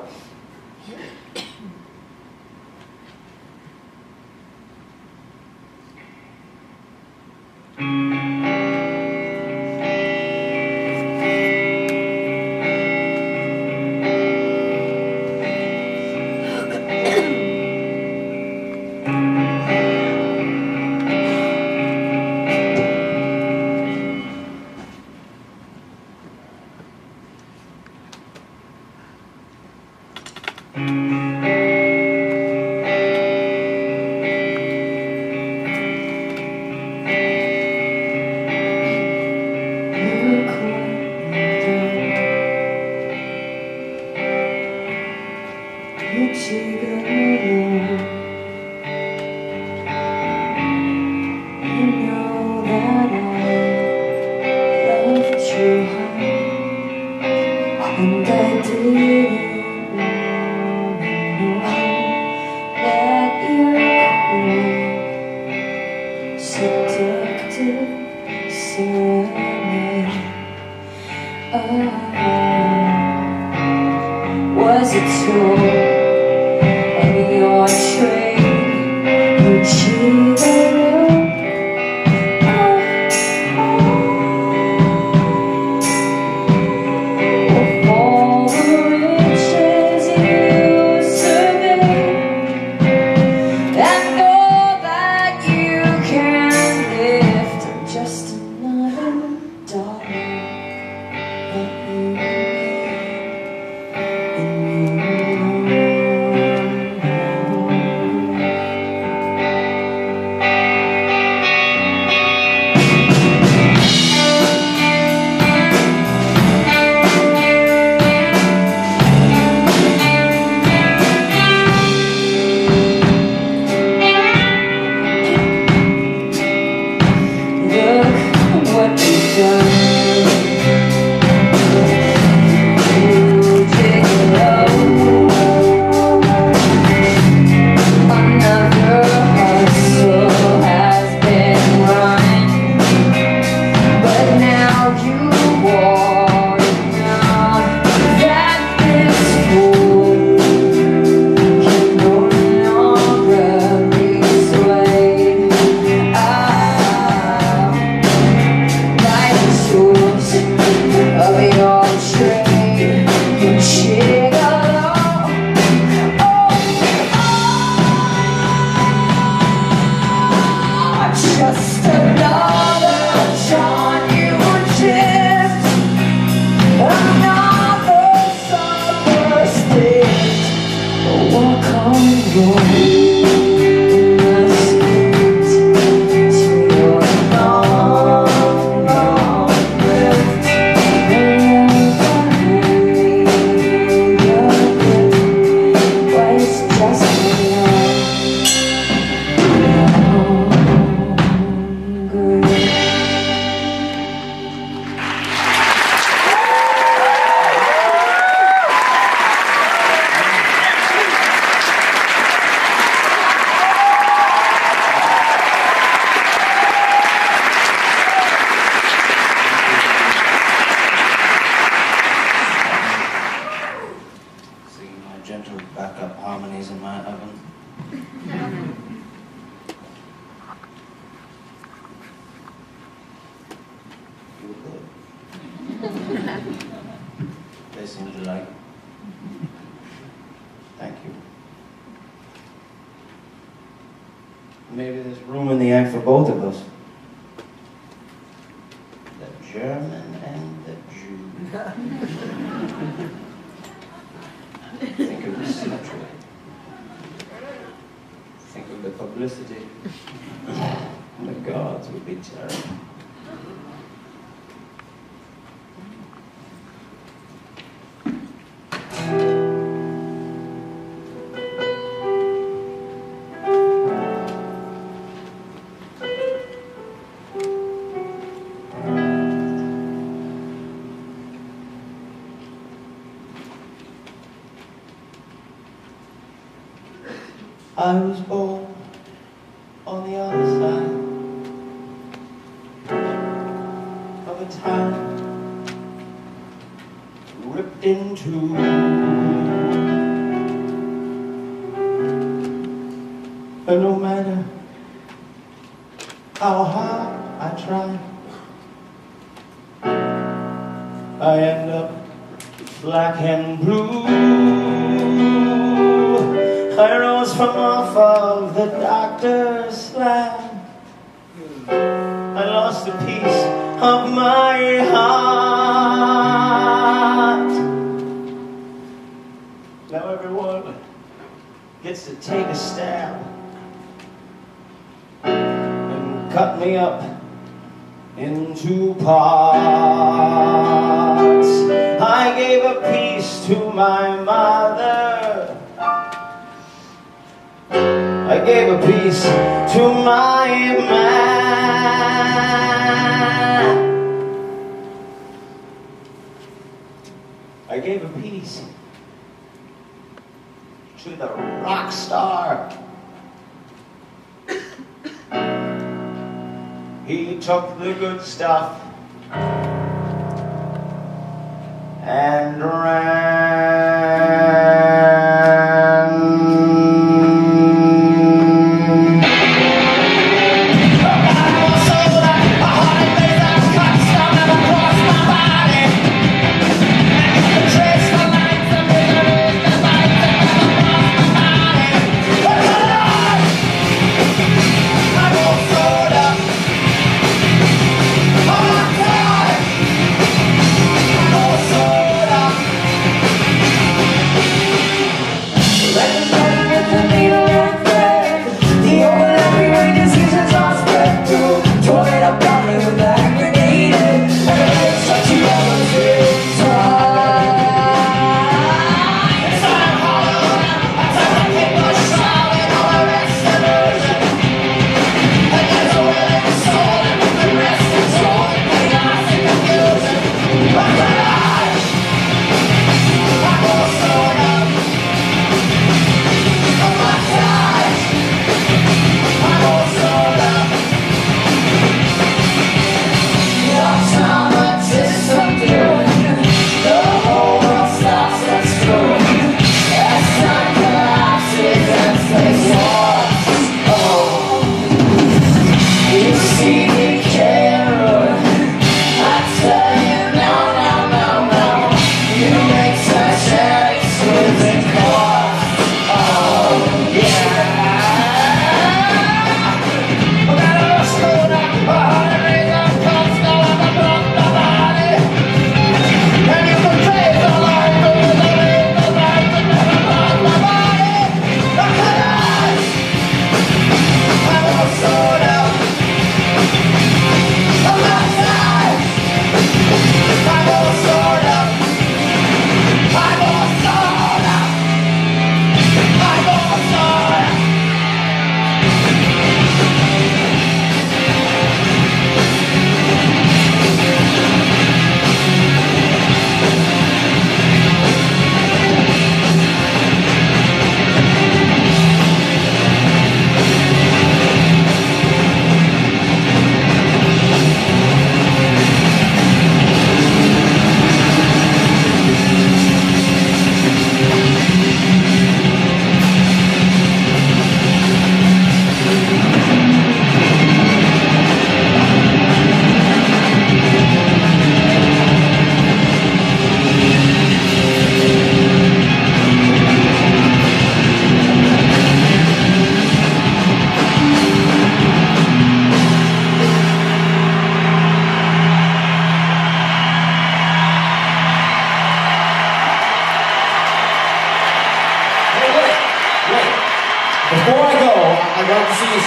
[SPEAKER 1] Was it true of your trade? You cheated. Of all the riches you surveyed, and all that you can lift, I'm just another dollar that you
[SPEAKER 2] gentle backup harmonies in my oven. Feel good. They seem to like it. Thank you. Maybe there's room in the act for both of us. The German and the Jew. Think of the symmetry. Think of the
[SPEAKER 3] the publicity. The gods would be terrible. I was born on the other side of a town ripped in two. But no matter how hard I try, I end up black and blue. I rose from off of the doctor's land. I lost a piece of my heart. Now everyone gets to take a stab and cut me up into parts. I gave a piece to my mother. I gave a piece to my man. I gave a piece to the rock star. He took the good stuff and ran.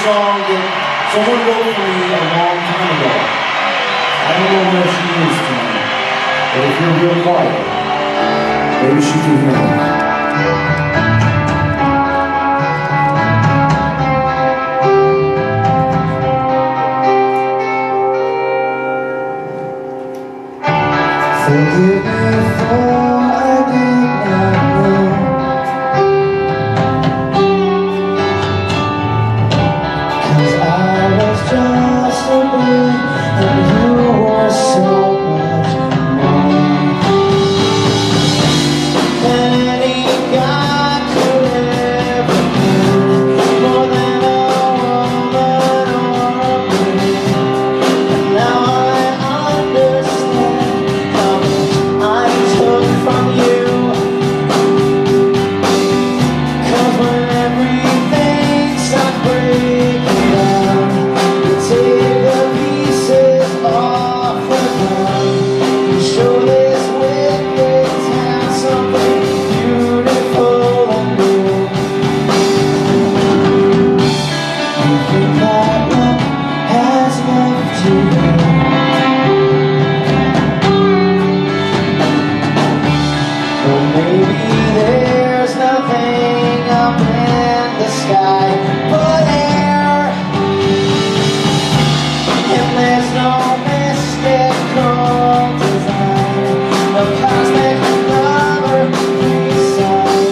[SPEAKER 3] song that someone wrote for me a long time ago. I don't know where she is tonight, but if you're real quiet, maybe she can hear me.
[SPEAKER 2] Forgive me for I did not know, 'cause I was just a boy and you were so much more than any guy could ever be, more than a woman or a man. And now I understand how I took from you, 'cause when everything starts breaking down, you take the pieces off the ground, you show this wicked town something beautiful and new. You think that love has left you there, but maybe there's nothing up in the sky but air, and there's no mystical design, no cosmic number beside.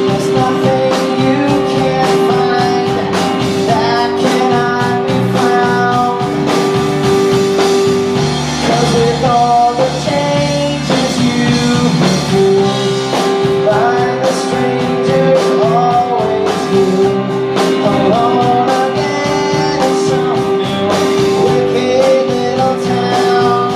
[SPEAKER 2] There's nothing you can't find that cannot be found, 'cause with all the changes you've been through, find the strangers always do, alone again in some new wicked little town.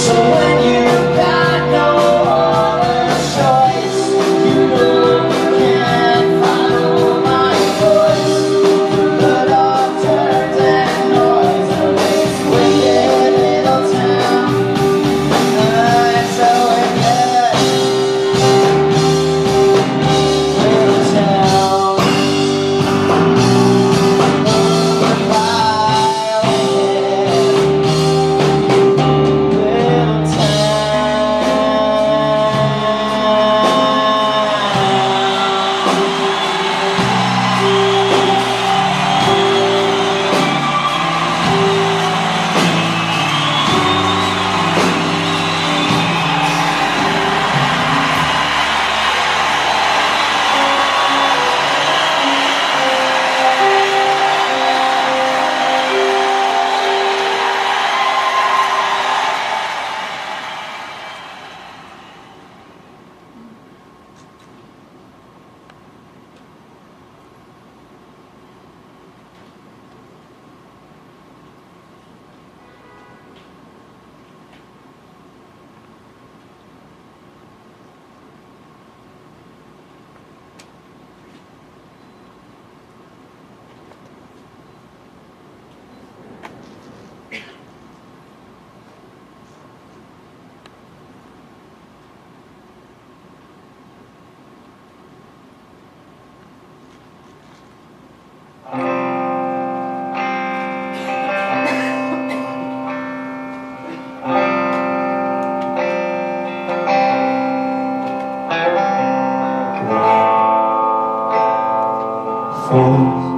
[SPEAKER 2] So when you've got no other choice, you know you can't follow my voice through the dark turns and noise of this wicked little town. It's so wicked little town. Falls